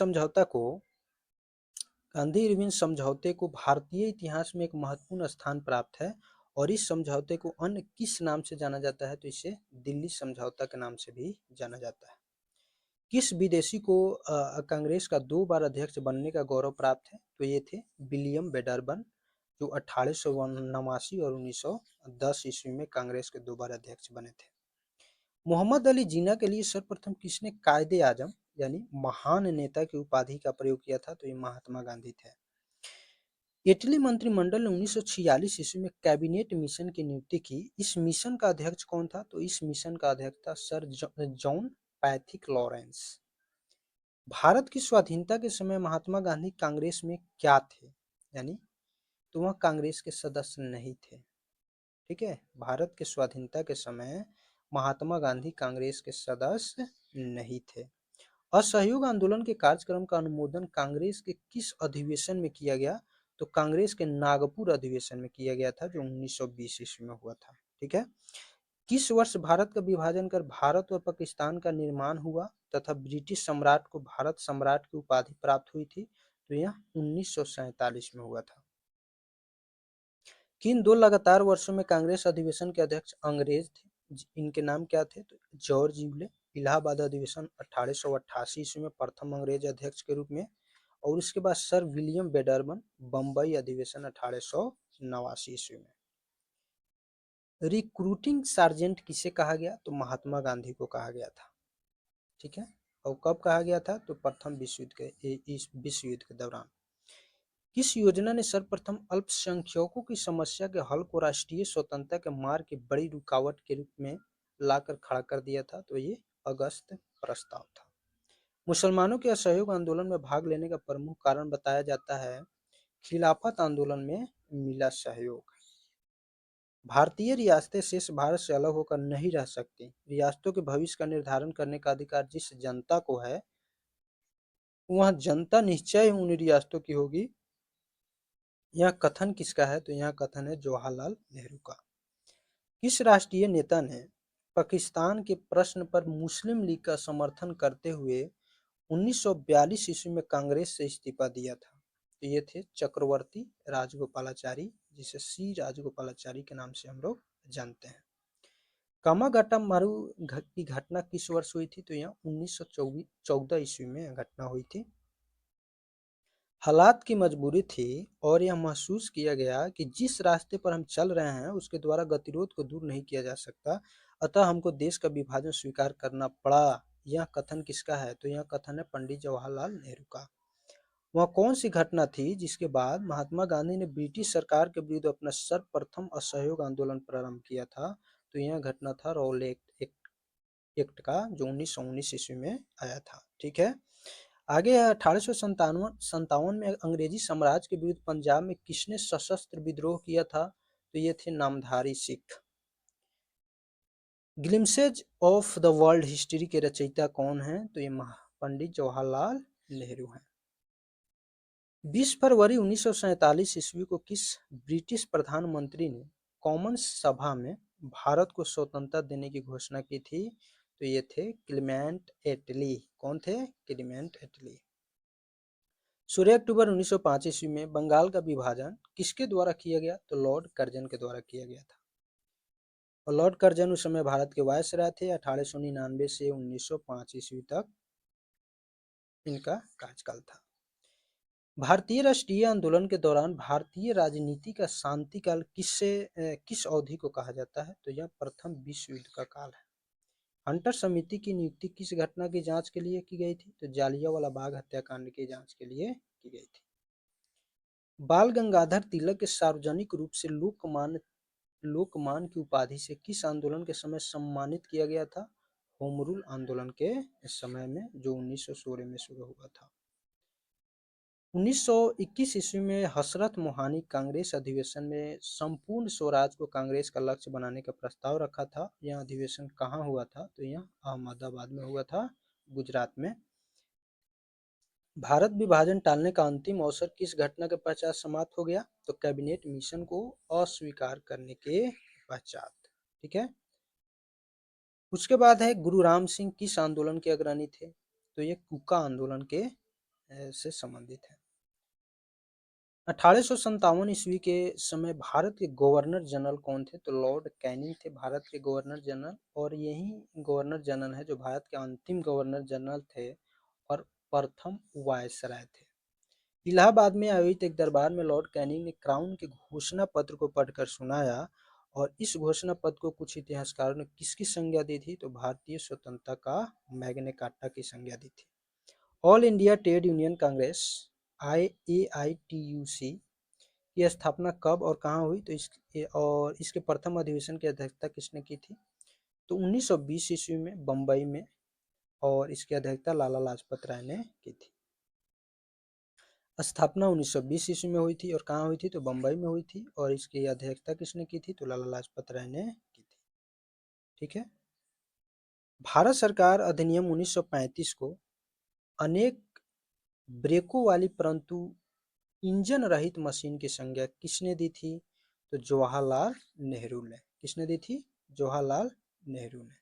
समझौते को भारतीय इतिहास में एक महत्वपूर्ण स्थान प्राप्त है और इस समझौते को अन्य किस नाम से जाना जाता है? तो इसे दिल्ली समझौता के नाम से भी जाना जाता है। किस विदेशी को कांग्रेस का 2 बार अध्यक्ष बनने का गौरव प्राप्त है? तो ये थे विलियम बेडरबन, जो 1889 और 1910 ईस्वी में कांग्रेस के 2 बार अध्यक्ष बने थे। मोहम्मद अली जिन्ना के लिए सर्वप्रथम किसने कायदे आजम यानी महान नेता की उपाधि का प्रयोग किया था? तो ये महात्मा गांधी थे। इटली मंत्रिमंडल ने 1946 ईस्वी में कैबिनेट मिशन की नियुक्ति की। इस मिशन का अध्यक्ष कौन था? तो इस मिशन का अध्यक्ष था sir John Pethick Lawrence. Bharat की स्वाधीनता के समय महात्मा गांधी कांग्रेस में क्या थे? यानी तो वह कांग्रेस के सदस्य नहीं थे। ठीक है। भारत के स्वाधीनता के समय महात्मा गांधी कांग्रेस के सदस्य नहीं थे। असहयोग आंदोलन के कार्यक्रम का अनुमोदन कांग्रेस के किस अधिवेशन में किया गया? तो कांग्रेस के नागपुर अधिवेशन में किया गया था, जो 1920 ईस्वी में हुआ था। ठीक है। किस वर्ष भारत का विभाजन कर भारत और पाकिस्तान का निर्माण हुआ तथा ब्रिटिश सम्राट को भारत सम्राट की उपाधि प्राप्त हुई थी? तो यह 1947 में हुआ था। किन 2 लगातार वर्षों में कांग्रेस अधिवेशन के अध्यक्ष अंग्रेज थे? इनके नाम क्या थे? तो जॉर्ज यूले। इलाहाबाद अधिवेशन 1888 ईस्वी में प्रथम अंग्रेज अध्यक्ष के रूप में, और उसके बाद सर विलियम बेडरबन बम्बई अधिवेशन 1889 ईस्वी में। रिक्रूटिंग सार्जेंट किसे कहा गया? तो महात्मा गांधी को कहा गया था। ठीक है। और कब कहा गया था? तो प्रथम विश्व युद्ध के दौरान। किस योजना ने सर्वप्रथम अल्पसंख्यकों की समस्या के हल को राष्ट्रीय स्वतंत्रता के मार्ग की बड़ी रुकावट के रूप में लाकर खड़ा कर दिया था? तो ये अगस्त प्रस्ताव था। मुसलमानों के असहयोग आंदोलन में भाग लेने का प्रमुख कारण बताया जाता है खिलाफत आंदोलन में मिला सहयोग। भारतीय रियासतें शेष भारत से अलग होकर नहीं रह सकती। रियासतों के भविष्य का निर्धारण करने का अधिकार जिस जनता को है, वह जनता निश्चय उन रियासतों की होगी। यह कथन किसका है? तो यह कथन है जवाहरलाल नेहरू का। किस राष्ट्रीय नेता ने पाकिस्तान के प्रश्न पर मुस्लिम लीग का समर्थन करते हुए 1942 ईस्वी में कांग्रेस से इस्तीफा दिया था? तो ये थे चक्रवर्ती राजगोपालाचारी, जिसे सी राजगोपालाचारी के नाम से हम लोग जानते हैं। कामागाटा मारू की घटना किस वर्ष हुई थी? तो यह 1914 ईस्वी में घटना हुई थी। हालात की मजबूरी थी और यह महसूस किया गया कि जिस रास्ते पर हम चल रहे हैं उसके द्वारा गतिरोध को दूर नहीं किया जा सकता, अतः हमको देश का विभाजन स्वीकार करना पड़ा। यह कथन किसका है? तो यह कथन है पंडित जवाहरलाल नेहरू का। वह कौन सी घटना थी जिसके बाद महात्मा गांधी ने ब्रिटिश सरकार के विरुद्ध अपना सर्वप्रथम असहयोग आंदोलन प्रारंभ किया था? तो यह घटना था एक्ट का, जो 1919 ईस्वी में आया था। ठीक है। आगे 1857 में अंग्रेजी साम्राज्य के विरुद्ध पंजाब में किसने सशस्त्र विद्रोह किया था? तो ये थे Namdhari Sikh. Glimpses of the world history के रचयिता कौन हैं? तो ये पंडित जवाहरलाल नेहरू हैं। 20 फरवरी 1947 ईस्वी को किस ब्रिटिश प्रधानमंत्री ने कॉमन सभा में भारत को स्वतंत्रता देने की घोषणा की थी? तो ये थे क्लेमेंट एटली। कौन थे? क्लेमेंट एटली। 16 अक्टूबर 1905 ईस्वी में बंगाल का विभाजन किसके द्वारा किया गया? तो लॉर्ड कर्जन के द्वारा किया गया था। और लॉर्ड कर्जन उस समय भारत के वायसराय थे। 1899 से 1905 ईस्वी तक इनका कार्यकाल था। भारतीय राष्ट्रीय आंदोलन के दौरान भारतीय राजनीति का शांति काल किस अवधि को कहा जाता है? तो यह प्रथम विश्व युद्ध का काल है। हंटर समिति की नियुक्ति किस घटना की जांच के लिए की गई थी? तो जालियांवाला बाग हत्याकांड की जांच के लिए की गई थी। बाल गंगाधर तिलक के सार्वजनिक रूप से लोकमान की उपाधि से किस आंदोलन के समय सम्मानित किया गया था? होम रूल आंदोलन के समय में, जो 1916 में शुरू हुआ था। 1921 ईस्वी में हसरत मोहानी कांग्रेस अधिवेशन में संपूर्ण स्वराज को कांग्रेस का लक्ष्य बनाने का प्रस्ताव रखा था। यह अधिवेशन कहाँ हुआ था? तो यह अहमदाबाद में हुआ था, गुजरात में। भारत विभाजन टालने का अंतिम अवसर किस घटना के पश्चात समाप्त हो गया? तो कैबिनेट मिशन को अस्वीकार करने के पश्चात। ठीक है। उसके बाद है गुरु राम सिंह किस आंदोलन के अग्रणी थे? तो ये कूका आंदोलन के से संबंधित है। 1857 ईस्वी के समय भारत के गवर्नर जनरल कौन थे? तो लॉर्ड कैनिंग थे भारत के गवर्नर जनरल। और यही गवर्नर जनरल है जो भारत के अंतिम गवर्नर जनरल थे और प्रथम वायसराय थे। इलाहाबाद में आयोजित एक दरबार में लॉर्ड कैनिंग ने क्राउन के घोषणा पत्र को पढ़कर सुनाया। और इस घोषणा पत्र को कुछ इतिहासकारों ने किसकी संज्ञा दी थी? तो भारतीय स्वतंत्रता का मैग्ना कार्टा की संज्ञा दी थी। All India trade union Congress AITUC की स्थापना कब और कहाँ हुई? तो इसके प्रथम अधिवेशन की अध्यक्षता किसने की थी? तो 1920 ईस्वी में बम्बई में। और इसकी अध्यक्षता लाला लाजपत राय ने की थी। स्थापना 1920 ईस्वी में हुई थी और कहाँ हुई थी? तो बम्बई में हुई थी। और इसकी अध्यक्षता किसने की थी? तो लाला लाजपत राय ने की थी। ठीक है। भारत सरकार अधिनियम 1935 को अनेक ब्रेकों वाली परंतु इंजन रहित मशीन की संज्ञा किसने दी थी? तो जवाहरलाल नेहरू ने। किसने दी थी? जवाहरलाल नेहरू ने।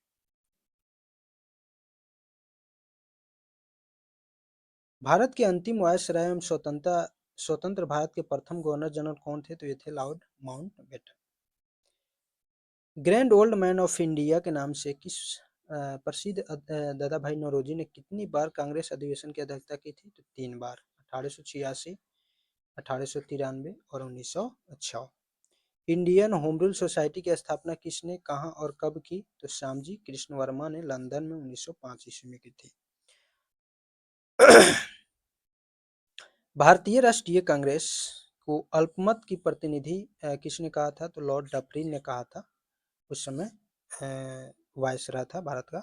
भारत के अंतिम वायसराय एवं स्वतंत्र भारत के प्रथम गवर्नर जनरल कौन थे? तो ये थे Lord Mountbatten. Grand old man of India के नाम से किस प्रसिद्ध दादा भाई नौरोजी ने कितनी बार कांग्रेस अधिवेशन की अध्यक्षता की थी? तो 3 बार, 1886, 1893 और 1906। इंडियन होम रूल सोसाइटी की स्थापना किसने, कहाँ और कब की? तो श्यामजी कृष्ण वर्मा ने लंदन में 1905 ईस्वी में की थी। भारतीय राष्ट्रीय कांग्रेस को अल्पमत की प्रतिनिधि किसने कहा था? तो लॉर्ड डफरिन ने कहा था। उस समय वायसराय था भारत का।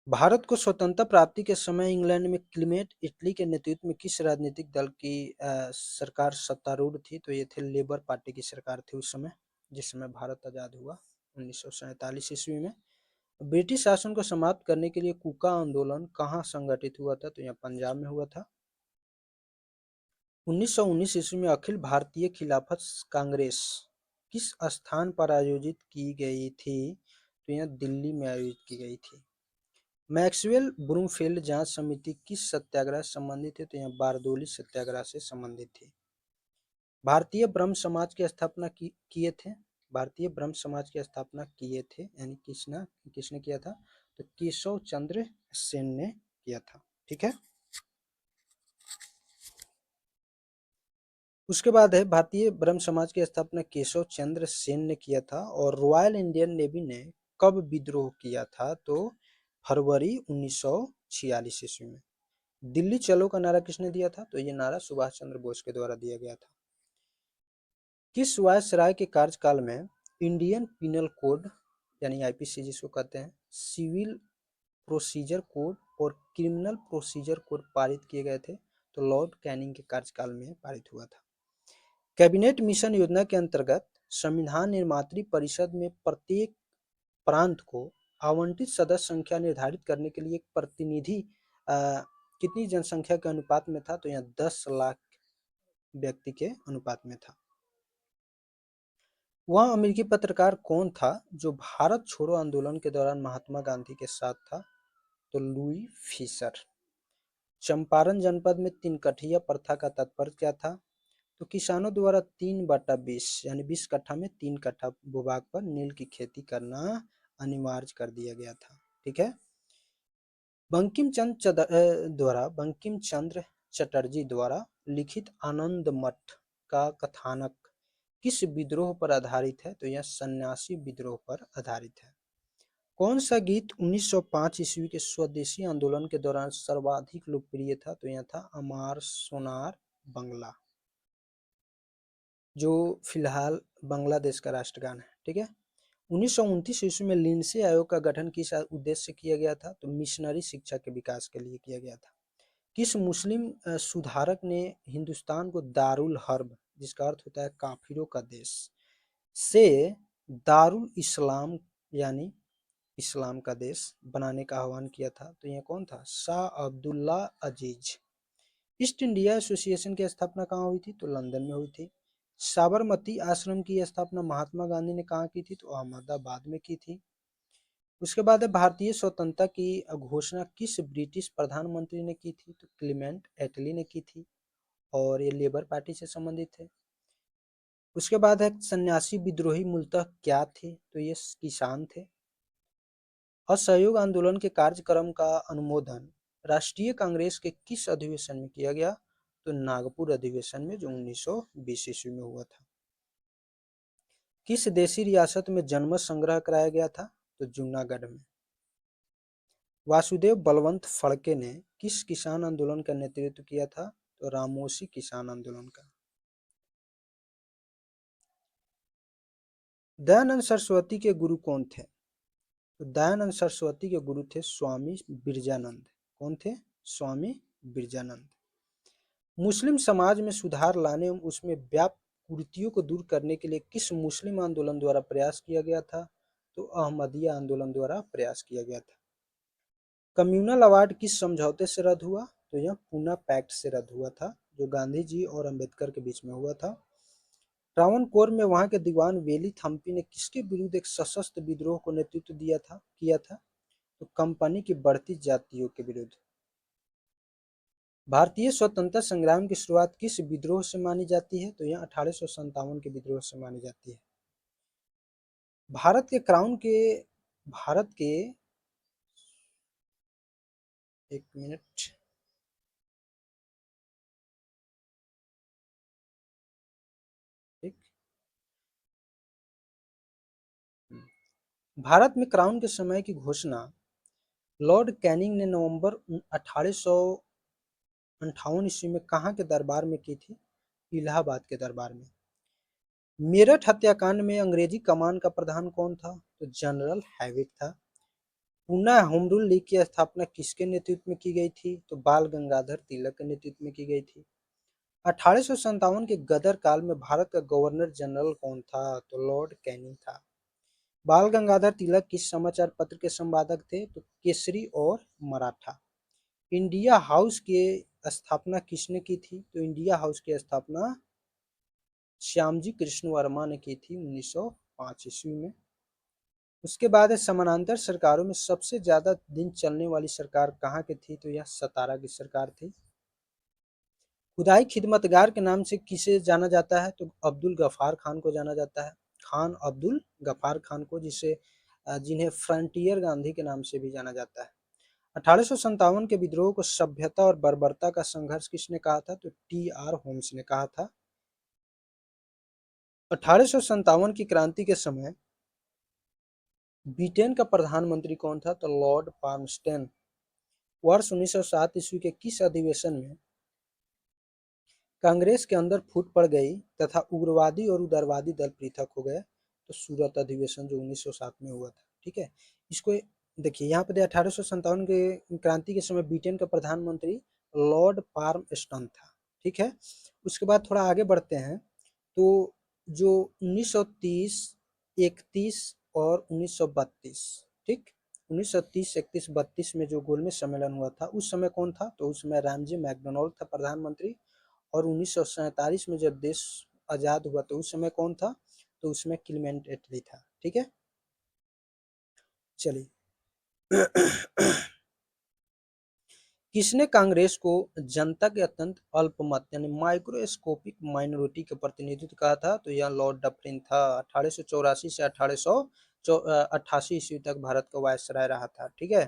भारत को स्वतंत्रता प्राप्ति के समय इंग्लैंड में क्लीमेट इटली के नेतृत्व में किस राजनीतिक दल की सरकार सत्तारूढ़ थी? तो ये थे लेबर पार्टी की सरकार थी उस समय, जिस समय भारत आजाद हुआ 1947 ईस्वी में। ब्रिटिश शासन को समाप्त करने के लिए कूका आंदोलन कहाँ संगठित हुआ था? तो यह पंजाब में हुआ था। 1919 ईस्वी में अखिल भारतीय खिलाफत कांग्रेस किस स्थान पर आयोजित की गई थी? तो यह दिल्ली में आयोजित की गई थी। मैक्सवेल ब्रूमफील्ड जांच समिति किस सत्याग्रह से संबंधित है? तो यह बारदोली सत्याग्रह से संबंधित थी। भारतीय ब्रह्म समाज की स्थापना किए थे। भारतीय ब्रह्म समाज की स्थापना किए थे यानी किसने किया था? तो केशव चंद्र सेन ने किया था। ठीक है। उसके बाद है भारतीय ब्रह्म समाज की स्थापना केशव चंद्र सेन ने किया था। और रॉयल इंडियन नेवी ने कब विद्रोह किया था? तो फरवरी 1946 ईस्वी में। दिल्ली चलो का नारा किसने दिया था? तो ये नारा सुभाष चंद्र बोस के द्वारा दिया गया था। किस वायसराय के कार्यकाल में इंडियन पिनल कोड यानी IPC जिसको कहते हैं, सिविल प्रोसीजर कोड और क्रिमिनल प्रोसीजर कोड पारित किए गए थे? तो लॉर्ड कैनिंग के कार्यकाल में पारित हुआ था। कैबिनेट मिशन योजना के अंतर्गत संविधान निर्मात्री परिषद में प्रत्येक प्रांत को आवंटित सदस्य संख्या निर्धारित करने के लिए एक प्रतिनिधि कितनी जनसंख्या के अनुपात में था? तो यह 10 लाख व्यक्ति के अनुपात में था। वह अमेरिकी पत्रकार कौन था जो भारत छोड़ो आंदोलन के दौरान महात्मा गांधी के साथ था? तो लुई फिशर। चंपारण जनपद में 3 कठिया प्रथा का तात्पर्य क्या था? तो किसानों द्वारा 3/20 यानी 20 कट्ठा में 3 कट्ठा भूभाग पर नील की खेती करना अनिवार्य कर दिया गया था। ठीक है। बंकिम चंद्र चटर्जी द्वारा लिखित आनंद मठ का कथानक किस विद्रोह पर आधारित है? तो यह सन्यासी विद्रोह पर आधारित है। कौन सा गीत 1905 ईस्वी के स्वदेशी आंदोलन के दौरान सर्वाधिक लोकप्रिय था? तो यह था अमार सोनार बंगला, जो फिलहाल बांग्लादेश का राष्ट्रगान है। ठीक है। 1929 ईस्वी में लिंडसे आयोग का गठन किस उद्देश्य से किया गया था? तो मिशनरी शिक्षा के विकास के लिए किया गया था। किस मुस्लिम सुधारक ने हिंदुस्तान को दारुल हर्ब, जिसका अर्थ होता है काफिरों का देश, से दारुल इस्लाम यानी इस्लाम का देश बनाने का आह्वान किया था? तो यह कौन था? शाह अब्दुल्ला अजीज। ईस्ट इंडिया एसोसिएशन की स्थापना कहाँ हुई थी? तो लंदन में हुई थी। साबरमती आश्रम की स्थापना महात्मा गांधी ने कहाँ की थी? तो अहमदाबाद में की थी। उसके बाद है भारतीय स्वतंत्रता की घोषणा किस ब्रिटिश प्रधानमंत्री ने की थी? तो क्लीमेंट एटली ने की थी, और ये लेबर पार्टी से संबंधित थे। उसके बाद है सन्यासी विद्रोही मूलतः क्या थे? तो ये किसान थे। असहयोग आंदोलन के कार्यक्रम का अनुमोदन राष्ट्रीय कांग्रेस के किस अधिवेशन में किया गया? तो नागपुर अधिवेशन में, जो 1920 ईस्वी में हुआ था। किस देशी रियासत में जनमत संग्रह कराया गया था? तो जूनागढ़ में। वासुदेव बलवंत फड़के ने किस किसान आंदोलन का नेतृत्व किया था? तो रामोसी किसान आंदोलन का। दयानंद सरस्वती के गुरु कौन थे? तो दयानंद सरस्वती के गुरु थे स्वामी बिरजानंद। कौन थे? स्वामी बिरजानंद। मुस्लिम समाज में सुधार लाने एवं उसमें व्याप्त कुरीतियों को दूर करने के लिए किस मुस्लिम आंदोलन द्वारा प्रयास किया गया था? तो अहमदिया आंदोलन द्वारा प्रयास किया गया था। कम्युनल अवार्ड किस समझौते से रद्द हुआ? तो यह पूना पैक्ट से रद्द हुआ था, जो गांधी जी और अंबेडकर के बीच में हुआ था। ट्रावनकोर में वहां के दीवान वेली थम्पी ने किसके विरुद्ध एक सशस्त्र विद्रोह को नेतृत्व किया था? तो कंपनी की बढ़ती जातियों के विरुद्ध। भारतीय स्वतंत्रता संग्राम की शुरुआत किस विद्रोह से मानी जाती है? तो यह 1857 के विद्रोह से मानी जाती है। भारत के एक मिनट, ठीक। भारत में क्राउन के समय की घोषणा लॉर्ड कैनिंग ने नवंबर 1858 ईस्वी में कहाँ के दरबार में की थी? इलाहाबाद के दरबार में। मेरठ हत्याकांड में अंग्रेजी कमान का प्रधान कौन था? तो जनरल हैविट था। पूना होम रूल लीग की स्थापना किसके नेतृत्व में की गई थी? तो बाल गंगाधर तिलक के नेतृत्व में की गई थी। 1857 के गदर काल में भारत का गवर्नर जनरल कौन था? तो लॉर्ड कैनिंग था। बाल गंगाधर तिलक किस समाचार पत्र के संपादक थे? तो केसरी और मराठा। इंडिया हाउस की स्थापना किसने की थी? तो इंडिया हाउस की स्थापना श्यामजी कृष्ण वर्मा ने की थी 1905 ईस्वी में। उसके बाद समानांतर सरकारों में सबसे ज्यादा दिन चलने वाली सरकार कहाँ की थी? तो यह सतारा की सरकार थी। खुदाई खिदमतगार के नाम से किसे जाना जाता है? तो अब्दुल गफ्फार खान को जाना जाता है। खान अब्दुल गफ्फार खान को, जिन्हें फ्रंटियर गांधी के नाम से भी जाना जाता है। 1857 के विद्रोह को सभ्यता और बर्बरता का संघर्ष किसने कहा था? तो टी.आर. होम्स ने कहा था। 1857 की क्रांति के समय ब्रिटेन का प्रधानमंत्री कौन था? तो लॉर्ड पाल्मस्टन। वर्ष 1907 ईस्वी के किस अधिवेशन में कांग्रेस के अंदर फूट पड़ गई तथा उग्रवादी और उदारवादी दल पृथक हो गए? तो सूरत अधिवेशन, जो 1907 में हुआ था। ठीक है। इसको देखिए, यहाँ पे 1857 के क्रांति के समय ब्रिटेन का प्रधानमंत्री लॉर्ड पाल्मस्टन था। ठीक है। उसके बाद थोड़ा आगे बढ़ते हैं, तो जो 1930, 31 और 1932, ठीक, 1930, 31, 32 में जो गोलमेज सम्मेलन हुआ था, उस समय कौन था? तो उस समय रामजी मैकडोनाल्ड था प्रधानमंत्री। और 1947 में जब देश आजाद हुआ तो उस समय कौन था? तो उसमें क्लीमेंट एटली था। ठीक है। चलिए किसने कांग्रेस को जनता के अत्यंत अल्पमत यानी माइक्रोस्कोपिक माइनॉरिटी के प्रतिनिधित्व कहा था? तो यह लॉर्ड डफरिन था। 1884 से 1888 ईस्वी तक भारत का वायसराय रहा था। ठीक है।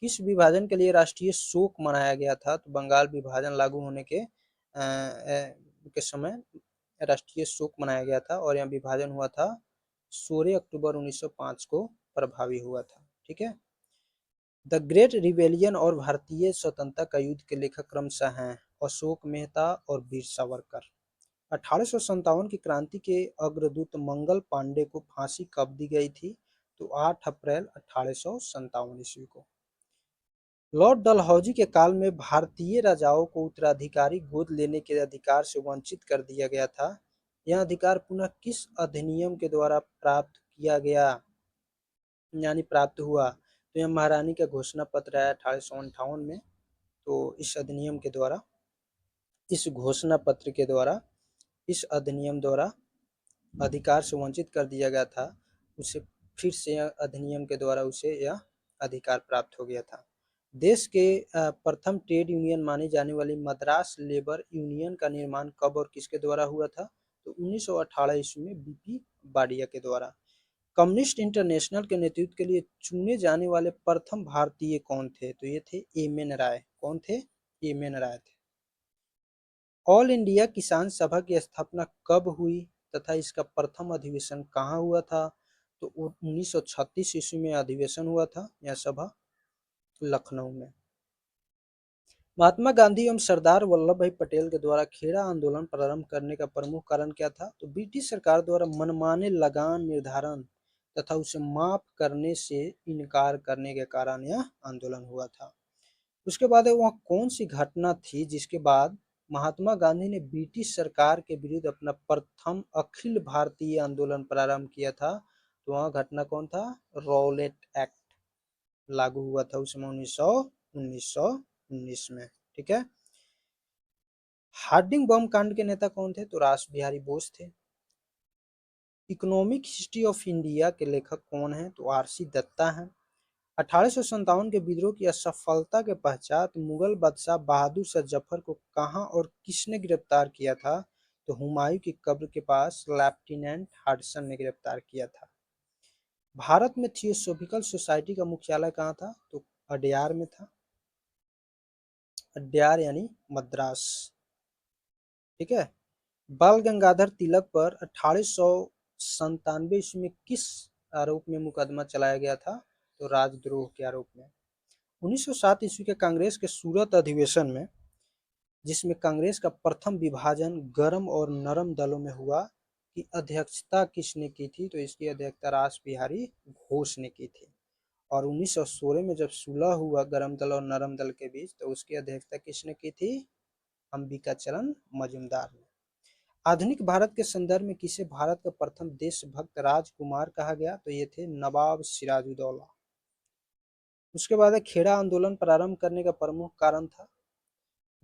किस विभाजन के लिए राष्ट्रीय शोक मनाया गया था? तो बंगाल विभाजन लागू होने के समय राष्ट्रीय शोक मनाया गया था और यह विभाजन हुआ था 16 अक्टूबर 1905 को प्रभावी हुआ था। ठीक है। द ग्रेट रिबेलियन और भारतीय स्वतंत्रता का युद्ध के लेखक क्रमशः हैं अशोक मेहता और वीर सावरकर। 1857 की क्रांति के अग्रदूत मंगल पांडे को फांसी कब दी गई थी? तो 8 अप्रैल 1857 ईस्वी को। लॉर्ड डलहौजी के काल में भारतीय राजाओं को उत्तराधिकारी गोद लेने के अधिकार से वंचित कर दिया गया था। यह अधिकार पुनः किस अधिनियम के द्वारा प्राप्त किया गया यानी प्राप्त हुआ? तो यह महारानी का घोषणा पत्र है 1858 में। तो इस अधिनियम के द्वारा इस घोषणा पत्र के द्वारा इस अधिनियम द्वारा अधिकार से वंचित कर दिया गया था, उसे फिर से अधिनियम के द्वारा उसे यह अधिकार प्राप्त हो गया था। देश के प्रथम ट्रेड यूनियन मानी जाने वाली मद्रास लेबर यूनियन का निर्माण कब और किसके द्वारा हुआ था? तो 1918 ईस्वी में बीपी बाडिया के द्वारा। कम्युनिस्ट इंटरनेशनल के नेतृत्व के लिए चुने जाने वाले प्रथम भारतीय कौन थे? तो ये थे एम.एन. राय। कौन थे? एम.एन. राय थे। ऑल इंडिया किसान सभा की स्थापना कब हुई तथा इसका प्रथम अधिवेशन कहाँ हुआ था? तो 1936 ईस्वी में अधिवेशन हुआ था यह सभा लखनऊ में। महात्मा गांधी एवं सरदार वल्लभ भाई पटेल के द्वारा खेड़ा आंदोलन प्रारंभ करने का प्रमुख कारण क्या था? तो ब्रिटिश सरकार द्वारा मनमाने लगान निर्धारण तथा उसे माफ करने से इनकार करने के कारण यह आंदोलन हुआ था। उसके बाद वह कौन सी घटना थी जिसके बाद महात्मा गांधी ने ब्रिटिश सरकार के विरुद्ध अपना प्रथम अखिल भारतीय आंदोलन प्रारंभ किया था? तो वह घटना कौन था? रॉलेट एक्ट लागू हुआ था उस समय 1919 में। ठीक है। हार्डिंग बम कांड के नेता कौन थे? तो रास बिहारी बोस थे। इकोनॉमिक हिस्ट्री ऑफ इंडिया के लेखक कौन है? तो आर.सी. दत्ता हैं। 1857 के विद्रोह की असफलता के पश्चात मुगल बादशाह बहादुर शाह जफर को कहां और किसने गिरफ्तार किया था? तो हुमायूं की कब्र के पास लेफ्टिनेंट हडसन ने गिरफ्तार किया था। भारत में थियोसॉफिकल सोसाइटी का मुख्यालय कहाँ था? तो अडयार में था। अडयार यानी मद्रास। ठीक है। बाल गंगाधर तिलक पर 1897 ईस्वी में किस आरोप में मुकदमा चलाया गया था? तो राजद्रोह के आरोप में। 1907 ईस्वी के कांग्रेस के सूरत अधिवेशन में जिसमें कांग्रेस का प्रथम विभाजन गर्म और नरम दलों में हुआ की अध्यक्षता किसने की थी? तो इसकी अध्यक्षता रास बिहारी घोष ने की थी। और 1916 में जब सुलह हुआ गर्म दल और नरम दल के बीच तो उसकी अध्यक्षता किसने की थी? अंबिका चरण मजूमदार ने। आधुनिक भारत के संदर्भ में किसे भारत का प्रथम देशभक्त राजकुमार कहा गया? तो ये थे नवाब सिराजुद्दौला। उसके बाद खेड़ा आंदोलन प्रारंभ करने का प्रमुख कारण था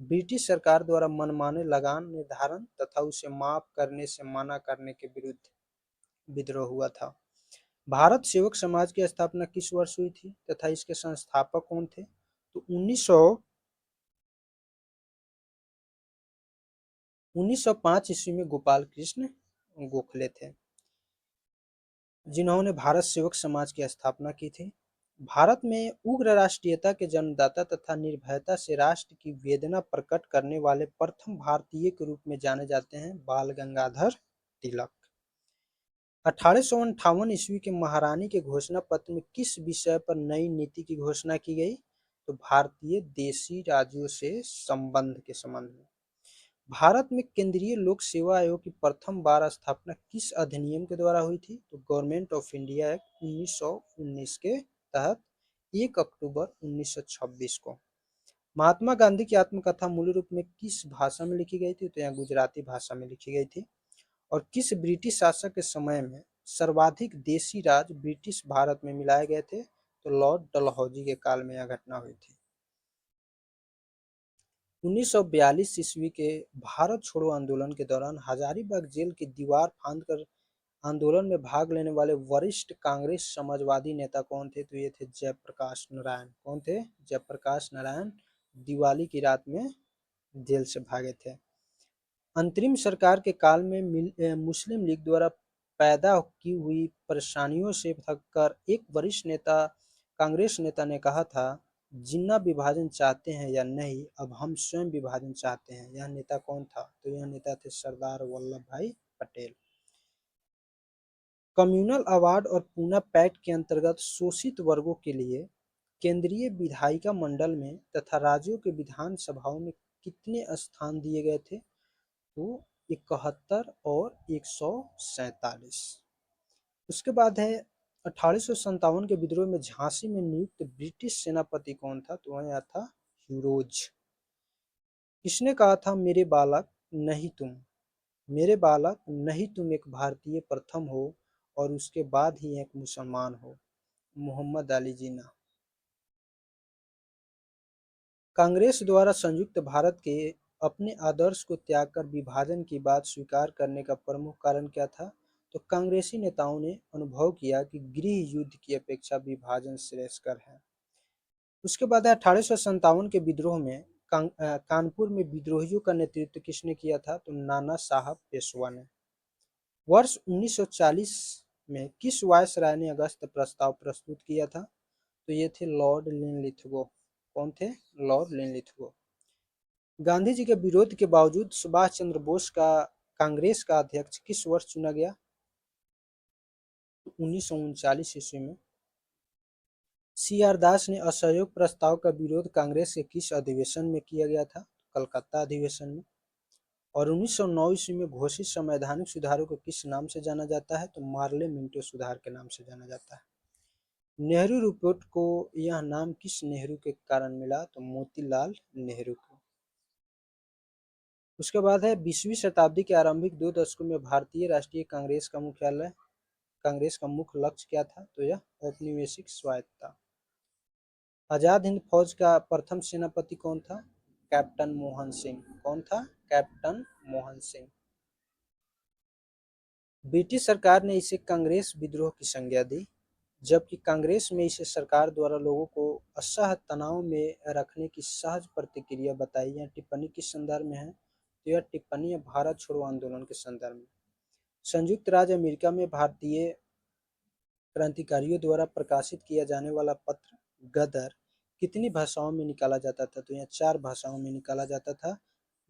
ब्रिटिश सरकार द्वारा मनमाने लगान निर्धारण तथा उसे माफ करने से मना करने के विरुद्ध विद्रोह हुआ था। भारत सेवक समाज की स्थापना किस वर्ष हुई थी तथा इसके संस्थापक कौन थे? तो 1905 ईस्वी में गोपाल कृष्ण गोखले थे जिन्होंने भारत सेवक समाज की स्थापना की थी। भारत में उग्र राष्ट्रीयता के जन्मदाता तथा निर्भयता से राष्ट्र की वेदना प्रकट करने वाले प्रथम भारतीय के रूप में जाने जाते हैं बाल गंगाधर तिलक। 1858 ईस्वी के महारानी के घोषणा पत्र में किस विषय पर नई नीति की घोषणा की गई? तो भारतीय देशी राज्यों से संबंध के संबंध में। भारत में केंद्रीय लोक सेवा आयोग की प्रथम बार स्थापना किस अधिनियम के द्वारा हुई थी? तो गवर्नमेंट ऑफ इंडिया एक्ट 1919 के तहत 1 अक्टूबर 1926 को। महात्मा गांधी की आत्मकथा मूल रूप में किस भाषा में लिखी गई थी? तो यहाँ गुजराती भाषा में लिखी गई थी। और किस ब्रिटिश शासक के समय में सर्वाधिक देशी राज ब्रिटिश भारत में मिलाए गए थे? तो लॉर्ड डलहौजी के काल में यह घटना हुई थी। 1942 ईस्वी के भारत छोड़ो आंदोलन के दौरान हजारीबाग जेल की दीवार फांदकर आंदोलन में भाग लेने वाले वरिष्ठ कांग्रेस समाजवादी नेता कौन थे? तो ये थे जयप्रकाश नारायण। कौन थे? जयप्रकाश नारायण दिवाली की रात में जेल से भागे थे। अंतरिम सरकार के काल में मुस्लिम लीग द्वारा पैदा की हुई परेशानियों से थककर एक वरिष्ठ नेता कांग्रेस नेता ने कहा था, जिन्ना विभाजन चाहते हैं या नहीं, अब हम स्वयं विभाजन चाहते हैं। यह नेता कौन था? तो यह नेता थे सरदार वल्लभ भाई पटेल। कम्युनल अवार्ड और पूना पैक्ट के अंतर्गत शोषित वर्गों के लिए केंद्रीय विधायिका मंडल में तथा राज्यों के विधान सभाओं में कितने स्थान दिए गए थे? तो 71 और 147। उसके बाद है 1857 के विद्रोह में झांसी में नियुक्त ब्रिटिश सेनापति कौन था? तो वह था ह्यूरोज। किसने कहा था, मेरे बालक नहीं तुम, मेरे बालक नहीं तुम एक भारतीय प्रथम हो और उसके बाद ही एक मुसलमान हो? मोहम्मद अली जिन्ना। कांग्रेस द्वारा संयुक्त भारत के अपने आदर्श को त्यागकर विभाजन की बात स्वीकार करने का प्रमुख कारण क्या था? तो कांग्रेसी नेताओं ने अनुभव किया कि गृह युद्ध की अपेक्षा विभाजन श्रेयस्कर है। उसके बाद 1857 के विद्रोह में कानपुर में विद्रोहियों का नेतृत्व किसने किया था? तो नाना साहब पेशवा ने। वर्ष 1940 में किस वायसराय ने अगस्त प्रस्ताव प्रस्तुत किया था? तो ये थे लॉर्ड लिनलिथगो। कौन थे? Lord Linlithgow. गांधी जी के विरोध के बावजूद सुभाष चंद्र बोस का कांग्रेस का अध्यक्ष किस वर्ष चुना गया? 1939 ईस्वी में। सी आर दास ने असहयोग प्रस्ताव का विरोध कांग्रेस के किस अधिवेशन में किया गया था? कलकत्ता अधिवेशन में। और 1909 ईस्वी में घोषित संवैधानिक सुधारों को किस नाम से जाना जाता है? तो मार्ले मिंटो सुधार के नाम से जाना जाता है। नेहरू रिपोर्ट को यह नाम किस नेहरू के कारण मिला? तो मोतीलाल नेहरू को। उसके बाद है 20वीं शताब्दी के आरंभिक 2 दशकों में भारतीय राष्ट्रीय कांग्रेस का मुख्य लक्ष्य क्या था? तो यह औपनिवेशिक स्वायत्तता। आजाद हिंद फौज का प्रथम सेनापति कौन था? कैप्टन मोहन सिंह। कौन था? कैप्टन मोहन सिंह। ब्रिटिश सरकार ने इसे कांग्रेस विद्रोह की संज्ञा दी, जबकि कांग्रेस में इसे सरकार द्वारा लोगों को असहज तनाव में रखने की सहज प्रतिक्रिया बताई। यह टिप्पणी किस संदर्भ में है? तो यह टिप्पणी है भारत छोड़ो आंदोलन के संदर्भ में। संयुक्त राज्य अमेरिका में भारतीय क्रांतिकारियों द्वारा प्रकाशित किया जाने वाला पत्र गदर कितनी भाषाओं में निकाला जाता था? तो यह 4 भाषाओं में निकाला जाता था,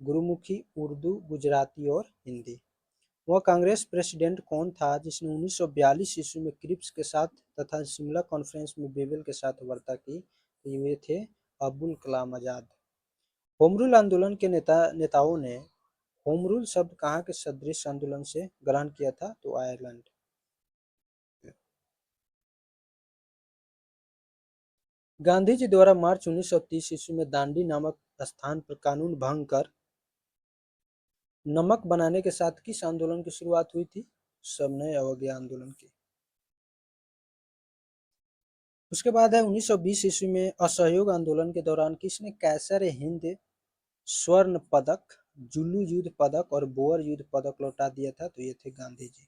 गुरुमुखी, उर्दू, गुजराती और हिंदी। वह कांग्रेस प्रेसिडेंट कौन था जिसने 1942 ईस्वी में क्रिप्स के साथ तथा शिमला कॉन्फ्रेंस में बेवेल के साथ वार्ता की? तो ये थे अबुल कलाम आजाद। होम रूल आंदोलन के नेताओं ने होम रूल शब्द कहाँ के सदृश आंदोलन से ग्रहण किया था? तो आयरलैंड। गांधी जी द्वारा मार्च 1930 ईस्वी में दांडी नामक स्थान पर कानून भंग कर नमक बनाने के साथ किस आंदोलन की शुरुआत हुई थी? सविनय अवज्ञा आंदोलन की। उसके बाद है 1920 ईस्वी में असहयोग आंदोलन के दौरान किसने कैसर हिंद स्वर्ण पदक, जुल्लू युद्ध पदक और बोअर युद्ध पदक लौटा दिया था? तो ये थे गांधी जी।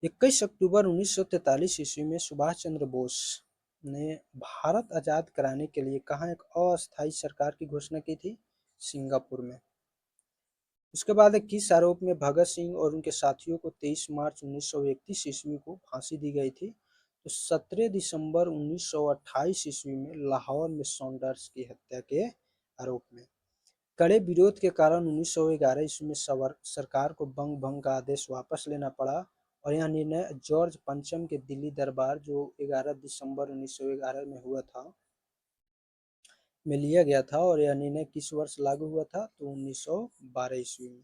21 अक्टूबर 1943 ईस्वी में सुभाष चंद्र बोस ने भारत आजाद कराने के लिए कहाँ एक अस्थायी सरकार की घोषणा की थी? सिंगापुर में। उसके बाद किस आरोप में भगत सिंह और उनके साथियों को 23 मार्च 1931 ईस्वी को फांसी दी गई थी? तो 17 दिसंबर 1928 ईस्वी में लाहौर में सॉन्डर्स की हत्या के आरोप में। कड़े विरोध के कारण 1911 ईस्वी में सरकार को बंग भंग का आदेश वापस लेना पड़ा और यह निर्णय जॉर्ज पंचम के दिल्ली दरबार जो 11 दिसंबर 1911 में हुआ था में लिया गया था। और यह निर्णय किस वर्ष लागू हुआ था? तो 1912 ईस्वी में।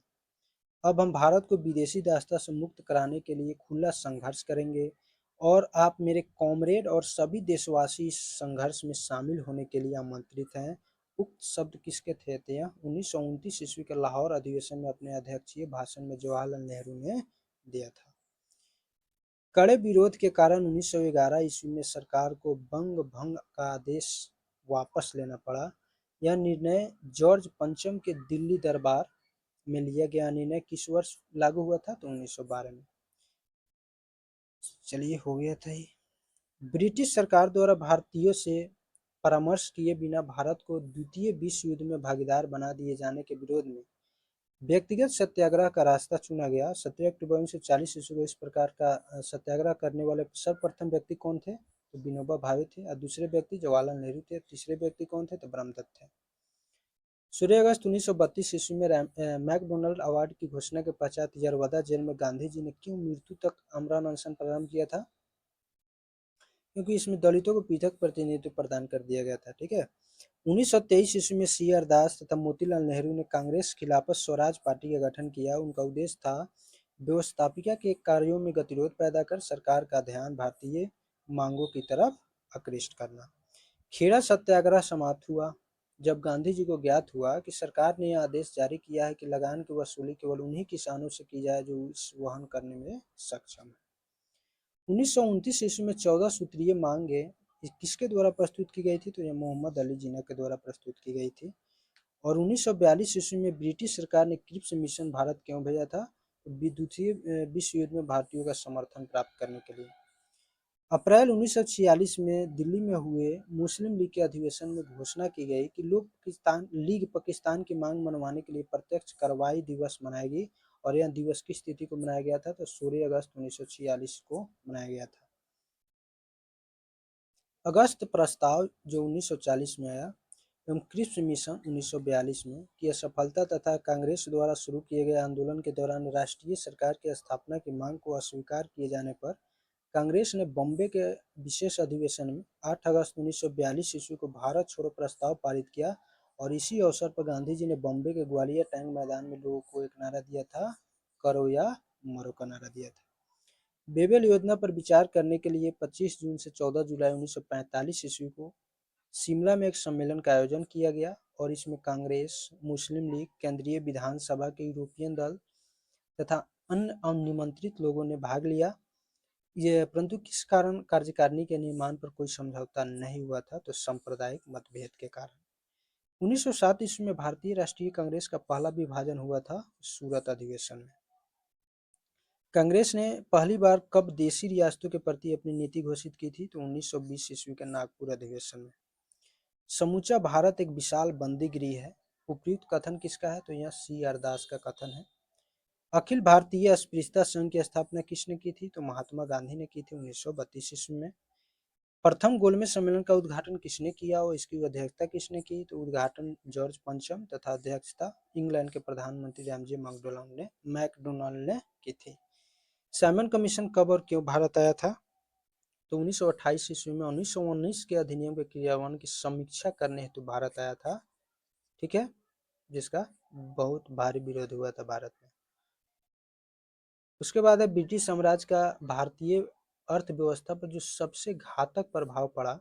अब हम भारत को विदेशी दासता से मुक्त कराने के लिए खुला संघर्ष करेंगे और आप मेरे कॉमरेड और सभी देशवासी इस संघर्ष में शामिल होने के लिए आमंत्रित हैं। उक्त शब्द किसके थे? 1929 ईस्वी के लाहौर अधिवेशन में अपने अध्यक्षीय भाषण में जवाहरलाल नेहरू ने दिया था। कड़े विरोध के कारण 1911 ईस्वी में सरकार को बंग भंग का आदेश वापस लेना पड़ा। यह निर्णय जॉर्ज पंचम के दिल्ली दरबार में लिया गया निर्णय किस वर्ष लागू हुआ था? तो 1912 में। चलिए हो गया था ये। ब्रिटिश सरकार द्वारा भारतीयों से परामर्श किए बिना भारत को द्वितीय विश्व युद्ध में भागीदार बना दिए जाने के विरोध में व्यक्तिगत सत्याग्रह का रास्ता चुना गया। 17 अक्टूबर 1940 ईस्वी को इस प्रकार का सत्याग्रह करने वाले सर्वप्रथम व्यक्ति कौन थे? तो विनोबा भावे थे। और दूसरे व्यक्ति जवाहरलाल नेहरू थे। तीसरे व्यक्ति कौन थे? तो ब्रह्मदत्त थे। 16 अगस्त 1932 ईस्वी में मैकडोनल्ड अवार्ड की घोषणा के पश्चात यरवदा जेल में गांधी जी ने क्यों मृत्यु तक आमरण अनशन प्रारंभ किया था? क्योंकि इसमें दलितों को पृथक प्रतिनिधित्व प्रदान कर दिया गया था। ठीक है। 1923 ईस्वी में सी आर दास तथा मोतीलाल नेहरू ने कांग्रेस खिलाफत स्वराज पार्टी का गठन किया। उनका उद्देश्य था व्यवस्थापिका के कार्यों में गतिरोध पैदा कर सरकार का ध्यान भारतीय मांगों की तरफ आकृष्ट करना। खेड़ा सत्याग्रह समाप्त हुआ जब गांधी जी को ज्ञात हुआ कि सरकार ने यह आदेश जारी किया है कि लगान की वसूली केवल उन्हीं किसानों से की जाए जो इस वहन करने में सक्षम है। 1929 ईस्वी में 14 सूत्रीय मांगे किसके द्वारा प्रस्तुत की गई थी? तो यह मोहम्मद अली जिन्ना के द्वारा प्रस्तुत की गई थी। और 1942 ईस्वी में ब्रिटिश सरकार ने क्रिप्स मिशन भारत क्यों भेजा था? द्वितीय विश्व युद्ध में भारतीयों का समर्थन प्राप्त करने के लिए। अप्रैल 1946 में दिल्ली में हुए मुस्लिम लीग के अधिवेशन में घोषणा की गई कि लीग पाकिस्तान की मांग मनवाने के लिए प्रत्यक्ष कार्रवाई दिवस मनाएगी। और यह दिवस किस तिथि को मनाया गया था? तो 16 अगस्त 1946 को मनाया गया था। अगस्त प्रस्ताव जो 1940 में आया एवं क्रिप्स मिशन 1942 में की असफलता तथा कांग्रेस द्वारा शुरू किए गए आंदोलन के दौरान राष्ट्रीय सरकार की स्थापना की मांग को अस्वीकार किए जाने पर कांग्रेस ने बॉम्बे के विशेष अधिवेशन में 8 अगस्त 1942 ईस्वी को भारत छोड़ो प्रस्ताव पारित किया। और इसी अवसर पर गांधी जी ने बॉम्बे के ग्वालियर टैंक मैदान में लोगों को एक नारा दिया था, करो या मरो का नारा दिया था। बेबेल योजना पर विचार करने के लिए 25 जून से 14 जुलाई 1945 ईस्वी को शिमला में एक सम्मेलन का आयोजन किया गया। और इसमें कांग्रेस, मुस्लिम लीग, केंद्रीय विधानसभा के यूरोपियन दल तथा अन्य अनिमंत्रित लोगों ने भाग लिया। ये परंतु किस कारण कार्यकारिणी के निर्माण पर कोई समझौता नहीं हुआ था? तो सांप्रदायिक मतभेद के कारण। 1907 ईस्वी में भारतीय राष्ट्रीय कांग्रेस का पहला विभाजन हुआ था सूरत अधिवेशन में। कांग्रेस ने पहली बार कब देशी रियासतों के प्रति अपनी नीति घोषित की थी? तो 1920 ईस्वी के नागपुर अधिवेशन में। समूचा भारत एक विशाल बंदी गृह है, उपयुक्त कथन किसका है? तो यह सी आर दास का कथन है। अखिल भारतीय अस्पृश्यता संघ की स्थापना किसने की थी? तो महात्मा गांधी ने की थी 1932 ईस्वी में। प्रथम गोलमेज सम्मेलन का उद्घाटन किसने किया और इसकी अध्यक्षता किसने की? तो उद्घाटन जॉर्ज पंचम तथा अध्यक्षता इंग्लैंड के प्रधानमंत्री रैमजे मैकडोनाल्ड ने की थी। साइमन कमीशन कब और क्यों भारत आया था? तो 1928 ईस्वी में 1919 के अधिनियम के क्रियान्वयन की समीक्षा करने हेतु भारत आया था। ठीक है, जिसका बहुत भारी विरोध हुआ था भारत में। उसके बाद है ब्रिटिश साम्राज्य का भारतीय अर्थव्यवस्था पर जो सबसे घातक प्रभाव पड़ा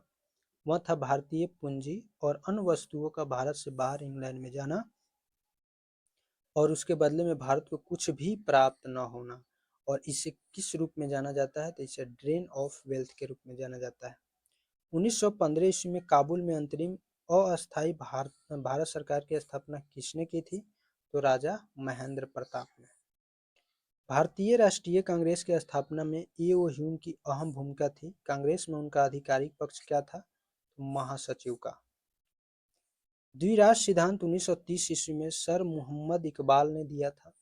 वह था भारतीय पूंजी और अन्य वस्तुओं का भारत से बाहर इंग्लैंड में जाना और उसके बदले में भारत को कुछ भी प्राप्त न होना। और इसे किस रूप में जाना जाता है? तो इसे ड्रेन ऑफ वेल्थ के रूप में जाना जाता है। 1915 ईस्वी में काबुल में अंतरिम अस्थायी भारत सरकार की स्थापना किसने की थी? तो राजा महेंद्र प्रताप ने। भारतीय राष्ट्रीय कांग्रेस की स्थापना में ए.ओ. ह्यूम की अहम भूमिका थी। कांग्रेस में उनका आधिकारिक पक्ष क्या था? महासचिव का। द्विराष्ट्र सिद्धांत 1930 ईस्वी में सर मुहम्मद इकबाल ने दिया था।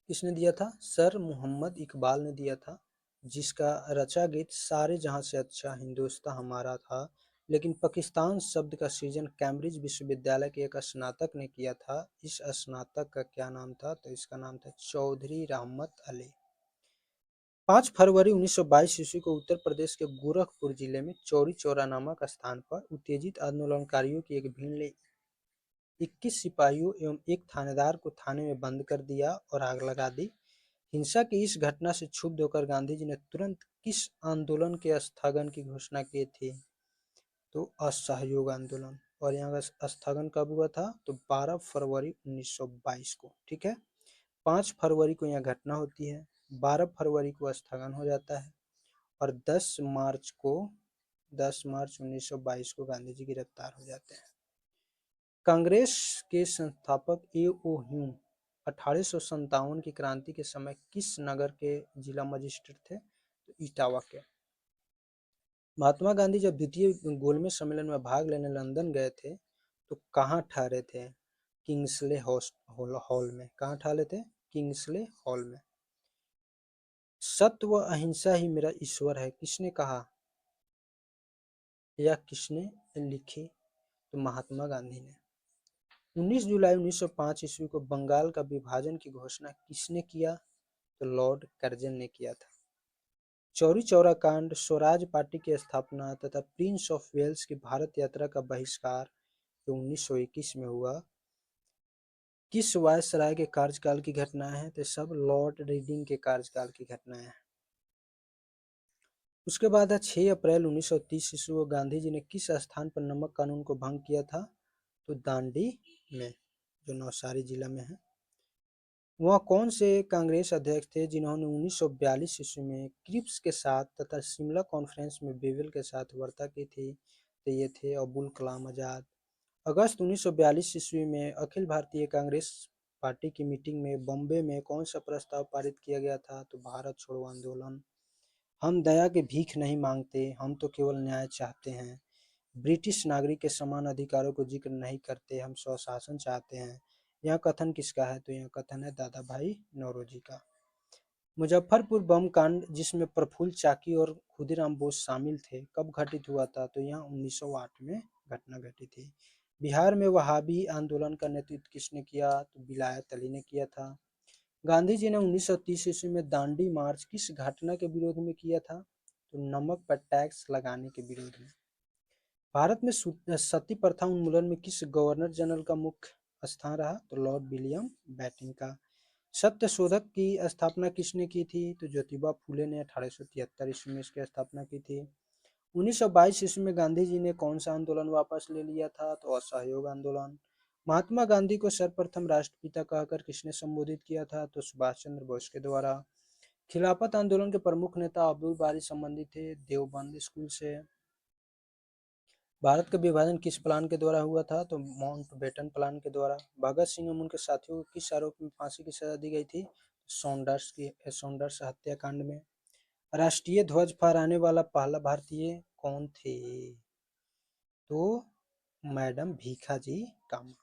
किसने दिया था? सर मुहम्मद इकबाल ने दिया था, जिसका रचा गीत सारे जहां से अच्छा हिंदुस्तान हमारा था। लेकिन पाकिस्तान शब्द का सृजन कैम्ब्रिज विश्वविद्यालय के एक स्नातक ने किया था। इस स्नातक का क्या नाम था? तो इसका नाम था चौधरी रहमत अली। 5 फरवरी 1922 ईस्वी को उत्तर प्रदेश के गोरखपुर जिले में चौरी चौरा नामक स्थान पर उत्तेजित आंदोलनकारियों की एक भीड़ ने 21 सिपाहियों एवं एक थानेदार को थाने में बंद कर दिया और आग लगा दी। हिंसा की इस घटना से क्षुब्ध होकर गांधी जी ने तुरंत किस आंदोलन के स्थगन की घोषणा की थी? तो असहयोग आंदोलन। और यहाँ का स्थगन कब हुआ था? तो 12 फरवरी 1922 को। ठीक है, 5 फरवरी को यह घटना होती है, 12 फरवरी को स्थगन हो जाता है और 10 मार्च 1922 को गांधी जी गिरफ्तार हो जाते हैं। कांग्रेस के संस्थापक ए.ओ. ह्यूम 1857 की क्रांति के समय किस नगर के जिला मजिस्ट्रेट थे? तो इटावा के। महात्मा गांधी जब द्वितीय गोलमेज सम्मेलन में भाग लेने लंदन गए थे तो कहाँ ठहरे थे? किंग्सले हॉल में। कहाँ ठहरे थे? किंग्सले हॉल में। सत्य व अहिंसा ही मेरा ईश्वर है, किसने कहा या किसने लिखी? तो महात्मा गांधी ने। 19 जुलाई 1905 ईस्वी को बंगाल का विभाजन की घोषणा किसने किया? तो लॉर्ड कर्जन ने किया था। चौरी चौरा कांड, स्वराज पार्टी की स्थापना तथा प्रिंस ऑफ वेल्स की भारत यात्रा का बहिष्कार जो 1921 में हुआ, किस वायसराय के कार्यकाल की घटना है? तो सब लॉर्ड रीडिंग के कार्यकाल की घटना है। उसके बाद है 6 अप्रैल 1930 ईस्वी को गांधी जी ने किस स्थान पर नमक कानून को भंग किया था? तो दांडी में, जो नवसारी जिला में है। वह कौन से कांग्रेस अध्यक्ष थे जिन्होंने 1942 ईस्वी में क्रिप्स के साथ तथा शिमला कॉन्फ्रेंस में बेविल के साथ वार्ता की थी? तो ये थे अबुल कलाम आजाद। अगस्त 1942 ईस्वी में अखिल भारतीय कांग्रेस पार्टी की मीटिंग में बॉम्बे में कौन सा प्रस्ताव पारित किया गया था? तो भारत छोड़ो आंदोलन। हम दया की भीख नहीं मांगते, हम तो केवल न्याय चाहते हैं। ब्रिटिश नागरिक के समान अधिकारों को जिक्र नहीं करते, हम स्वशासन चाहते हैं। यह कथन किसका है? तो यह कथन है दादा भाई नौरोजी का। मुजफ्फरपुर बम कांड जिसमें प्रफुल्ल चाकी और खुदीराम बोस शामिल थे, कब घटित हुआ था? तो यह 1908 में घटना घटी थी। बिहार में वहाबी आंदोलन का नेतृत्व किसने किया? तो विलायत अली ने किया था। गांधी जी ने 1930 ईस्वी में दांडी मार्च किस घटना के विरोध में किया था? तो नमक पर टैक्स लगाने के विरोध में। भारत में सती प्रथा उन्मूलन में किस गवर्नर जनरल का मुख्य स्थान रहा? तो लॉर्ड विलियम बेंटिंक का। सत्य शोधक की स्थापना किसने की थी? तो ज्योतिबा फूले ने 1873 ईस्वी में इसकी स्थापना की थी। 1922 ईस्वी में गांधी जी ने कौन सा आंदोलन वापस ले लिया था? तो असहयोग आंदोलन। महात्मा गांधी को सर्वप्रथम राष्ट्रपिता कहकर किसने संबोधित किया था? तो सुभाष चंद्र बोस के द्वारा। खिलाफत आंदोलन के प्रमुख नेता अब्दुल बारी संबंधित थे देवबंद स्कूल से। भारत का विभाजन किस प्लान के द्वारा हुआ था? तो माउंटबेटन प्लान के द्वारा। भगत सिंह एवं उनके साथियों को किस आरोप में फांसी की सजा दी गई थी? सौंडर्स हत्याकांड में। राष्ट्रीय ध्वज फहराने वाला पहला भारतीय कौन थे? तो मैडम भीखाजी कामा।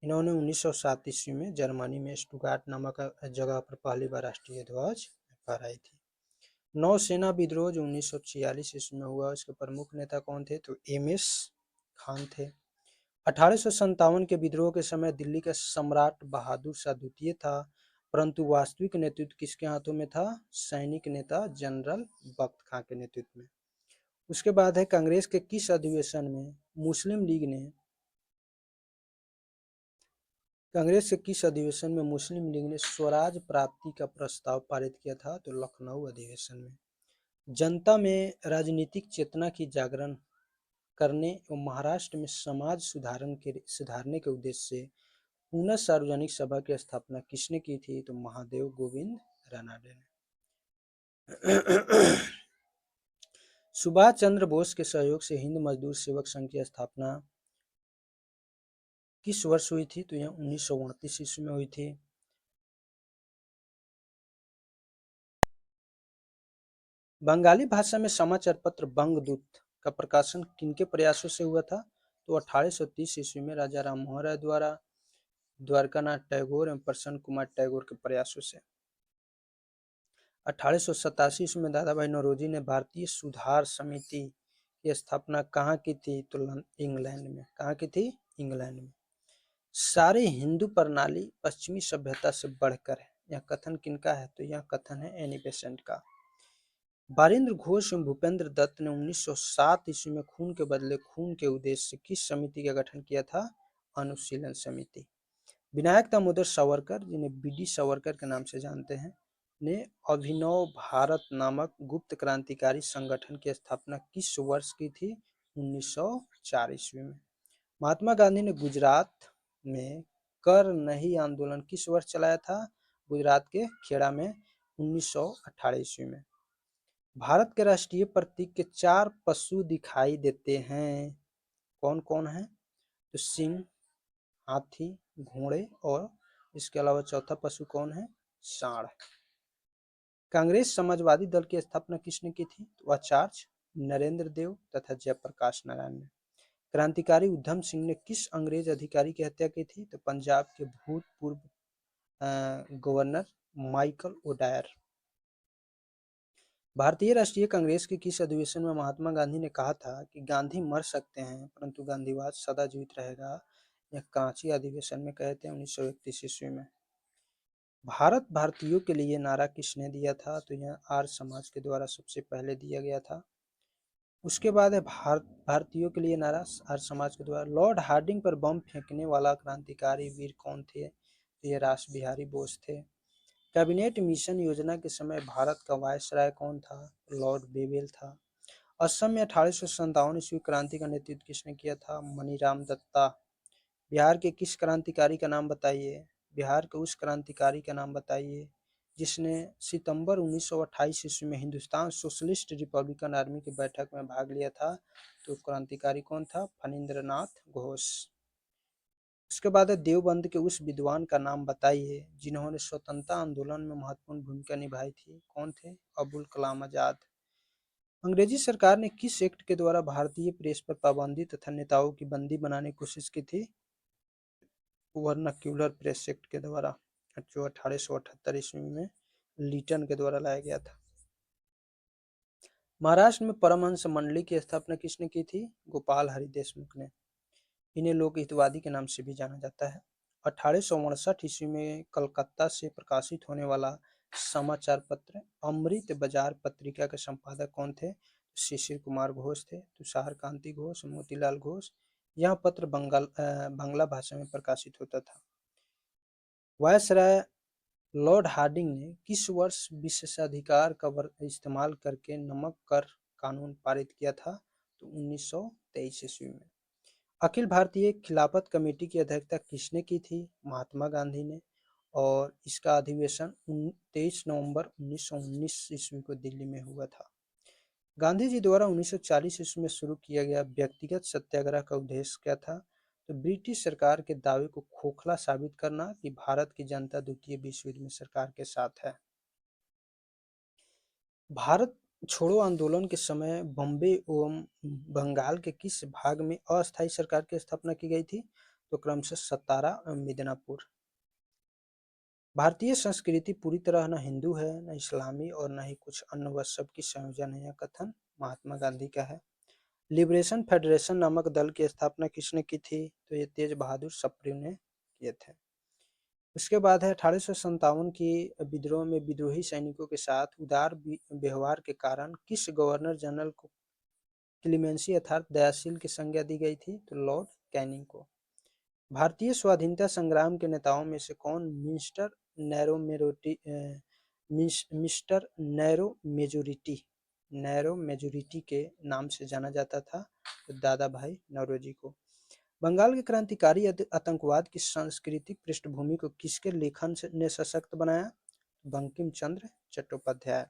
इन्होंने 1907 ईस्वी में जर्मनी में स्टुगार्ट नामक जगह पर पहली बार राष्ट्रीय ध्वज फहराई थी। नौसेना विद्रोह जो 1946 ईस्वी में हुआ, उसके प्रमुख नेता कौन थे? तो एम.एस. खान थे। 1857 के विद्रोह के समय दिल्ली का सम्राट बहादुर शाह द्वितीय था, परंतु वास्तविक नेतृत्व किसके हाथों में था? सैनिक नेता जनरल बख्त खां के नेतृत्व में। उसके बाद है कांग्रेस के किस अधिवेशन में मुस्लिम लीग ने स्वराज प्राप्ति का प्रस्ताव पारित किया था? तो लखनऊ अधिवेशन में। जनता में राजनीतिक चेतना की जागरण करने एवं महाराष्ट्र में समाज सुधारने के उद्देश्य से पुनः सार्वजनिक सभा की स्थापना किसने की थी? तो महादेव गोविंद रानडे ने। सुभाष चंद्र बोस के सहयोग से हिंद मजदूर सेवक संघ की स्थापना किस वर्ष हुई थी? तो यह 1929 ईस्वी में हुई थी। बंगाली भाषा में समाचार पत्र बंगदूत का प्रकाशन किनके प्रयासों से हुआ था? तो 1830 ईस्वी में राजा राम मोहन राय द्वारा द्वारकानाथ टैगोर एवं प्रसन्न कुमार टैगोर के प्रयासों से। 1887 ईस्वी में दादा भाई नौरोजी ने भारतीय सुधार समिति की स्थापना कहाँ की थी? तो इंग्लैंड में। कहाँ की थी? इंग्लैंड में। सारी हिंदू प्रणाली पश्चिमी सभ्यता से बढ़कर है, यह कथन किनका है? तो यह कथन है एनी बेसेंट का। बारिंद्र घोष एवं भूपेंद्र दत्त ने 1907 ईस्वी में खून के बदले खून के उद्देश्य से किस समिति का गठन किया था? अनुशीलन समिति। विनायक दामोदर सावरकर, जिन्हें बी.डी. सावरकर के नाम से जानते हैं, ने अभिनव भारत नामक गुप्त क्रांतिकारी संगठन की स्थापना किस वर्ष की थी? 1904 ईस्वी में। महात्मा गांधी ने गुजरात में कर नहीं आंदोलन किस वर्ष चलाया था? गुजरात के खेड़ा में 1918 ईस्वी में। भारत के राष्ट्रीय प्रतीक के 4 पशु दिखाई देते हैं, कौन कौन है? तो सिंह, हाथी, घोड़े और इसके अलावा चौथा पशु कौन है? सांड। कांग्रेस समाजवादी दल की स्थापना किसने की थी? तो आचार्य नरेंद्र देव तथा जयप्रकाश नारायण ने। क्रांतिकारी उधम सिंह ने किस अंग्रेज अधिकारी की हत्या की थी? तो पंजाब के भूतपूर्व गवर्नर माइकल ओडायर। भारतीय राष्ट्रीय कांग्रेस के किस अधिवेशन में महात्मा गांधी ने कहा था कि गांधी मर सकते हैं परंतु गांधीवाद सदा जीवित रहेगा? यह कराची अधिवेशन में कहे थे 1931 ईस्वी में। भारत भारतीयों के लिए नारा किसने दिया था? तो यह आर्य समाज के द्वारा सबसे पहले दिया गया था। उसके बाद है भारतीयों के लिए नारा आर्य समाज के द्वारा। लॉर्ड हार्डिंग पर बम फेंकने वाला क्रांतिकारी वीर कौन थे? तो ये रास बिहारी बोस थे। कैबिनेट मिशन योजना के समय भारत का वायसराय कौन था? लॉर्ड बेवेल था। असम में 1857 ईस्वी क्रांति का नेतृत्व किसने किया था? मनीराम दत्ता। बिहार के किस क्रांतिकारी का नाम बताइए? बिहार के उस क्रांतिकारी का नाम बताइए जिसने सितंबर 1928 ईस्वी में हिंदुस्तान सोशलिस्ट रिपब्लिकन आर्मी की बैठक में भाग लिया था। तो क्रांतिकारी कौन था? फणींद्रनाथ घोष। उसके बाद है देवबंद के उस विद्वान का नाम बताइए जिन्होंने स्वतंत्रता आंदोलन में महत्वपूर्ण भूमिका निभाई थी। कौन थे? अबुल कलाम आजाद। अंग्रेजी सरकार ने किस एक्ट के द्वारा भारतीय प्रेस पर पाबंदी तथा नेताओं की बंदी बनाने की कोशिश की थी? वर्नाक्यूलर प्रेस एक्ट के द्वारा, जो 1878 ईस्वी में लीटन के द्वारा लाया गया था। महाराष्ट्र में परमहंस मंडली की स्थापना किसने की थी? गोपाल हरि देशमुख ने। इन्हें लोक हितवादी के नाम से भी जाना जाता है। 1859 ईस्वी में कलकत्ता से प्रकाशित होने वाला समाचार पत्र अमृत बाजार पत्रिका के संपादक कौन थे? शिशिर कुमार घोष थे। तुषार कांति घोष, मोतीलाल घोष। यह पत्र बांग्ला भाषा में प्रकाशित होता था। वायसराय लॉर्ड हार्डिंग ने किस वर्ष विशेषाधिकार का इस्तेमाल करके नमक कर कानून पारित किया था? तो 1923 ईस्वी में। अखिल भारतीय खिलाफत कमेटी की अध्यक्षता किसने की थी? महात्मा गांधी ने। और इसका अधिवेशन 23 नवंबर 1919 ईस्वी को दिल्ली में हुआ था। गांधी जी द्वारा 1940 ईस्वी में शुरू किया गया व्यक्तिगत सत्याग्रह का उद्देश्य क्या था? तो ब्रिटिश सरकार के दावे को खोखला साबित करना कि भारत की जनता द्वितीय विश्व युद्ध में सरकार के साथ है। भारत छोड़ो आंदोलन के समय बॉम्बे एवं बंगाल के किस भाग में अस्थायी सरकार की स्थापना की गई थी? तो क्रमशः सतारा एवं मिदनापुर। भारतीय संस्कृति पूरी तरह न हिंदू है, न इस्लामी और न ही कुछ अन्य मजहब की संयोजन है। यह कथन महात्मा गांधी का है। लिबरेशन फेडरेशन नामक दल की स्थापना किसने की थी? तो ये तेज बहादुर सप्रू ने किए थे। उसके बाद है 1857 की विद्रोह में विद्रोही सैनिकों के साथ उदार व्यवहार के कारण किस गवर्नर जनरल को क्लीमेंसी अर्थात दयाशील की संज्ञा दी गई थी? तो लॉर्ड कैनिंग को। भारतीय स्वाधीनता संग्राम के नेताओं में से कौन मिस्टर नैरो मेजोरिटी के नाम से जाना जाता था? तो दादा भाई नौरोजी को। बंगाल के क्रांतिकारी आतंकवाद की सांस्कृतिक पृष्ठभूमि को किसके लेखन ने सशक्त बनाया? बंकिम चंद्र चट्टोपाध्याय।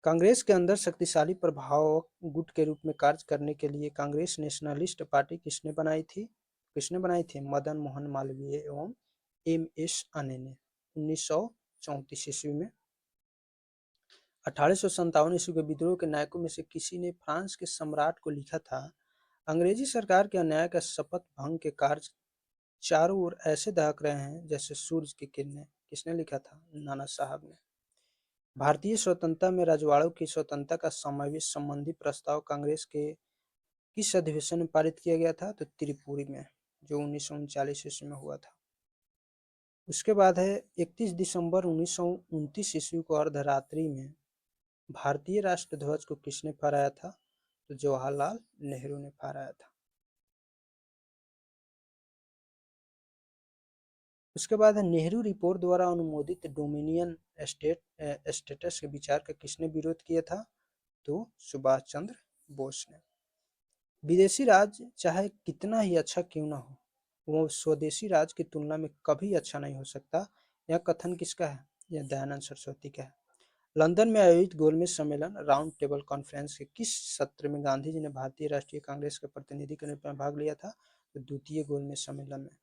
कांग्रेस के अंदर शक्तिशाली प्रभावक गुट के रूप में कार्य करने के लिए कांग्रेस नेशनलिस्ट पार्टी किसने बनाई थी? मदन मोहन मालवीय एवं एम.एस. आने ने 1934 ईस्वी में। 1857 ईस्वी के विद्रोह के नायकों में से किसी ने फ्रांस के सम्राट को लिखा था, अंग्रेजी सरकार के अन्याय का शपथ भंग के कार्य चारों ओर ऐसे दहक रहे हैं जैसे सूरज की किरणें। किसने लिखा था? नाना साहब ने। भारतीय स्वतंत्रता में रजवाड़ों की स्वतंत्रता का समावेश संबंधी प्रस्ताव कांग्रेस के किस अधिवेशन में पारित किया गया था? तो त्रिपुरी में, जो 1939 ईस्वी में हुआ था। उसके बाद है 31 दिसंबर 1929 ईस्वी को अर्धरात्रि में भारतीय राष्ट्र ध्वज को किसने फहराया था? तो जवाहरलाल नेहरू ने फहराया था। उसके बाद है नेहरू रिपोर्ट द्वारा अनुमोदित डोमिनियन स्टेटस के विचार का किसने विरोध किया था? तो सुभाष चंद्र बोस ने। विदेशी राज चाहे कितना ही अच्छा क्यों ना हो, वो स्वदेशी राज की तुलना में कभी अच्छा नहीं हो सकता। यह कथन किसका है? यह दयानंद सरस्वती का है। लंदन में आयोजित गोलमेज सम्मेलन राउंड टेबल कॉन्फ्रेंस के किस सत्र में गांधी जी ने भारतीय राष्ट्रीय कांग्रेस के प्रतिनिधि के रूप में भाग लिया था? तो द्वितीय गोलमेज सम्मेलन में,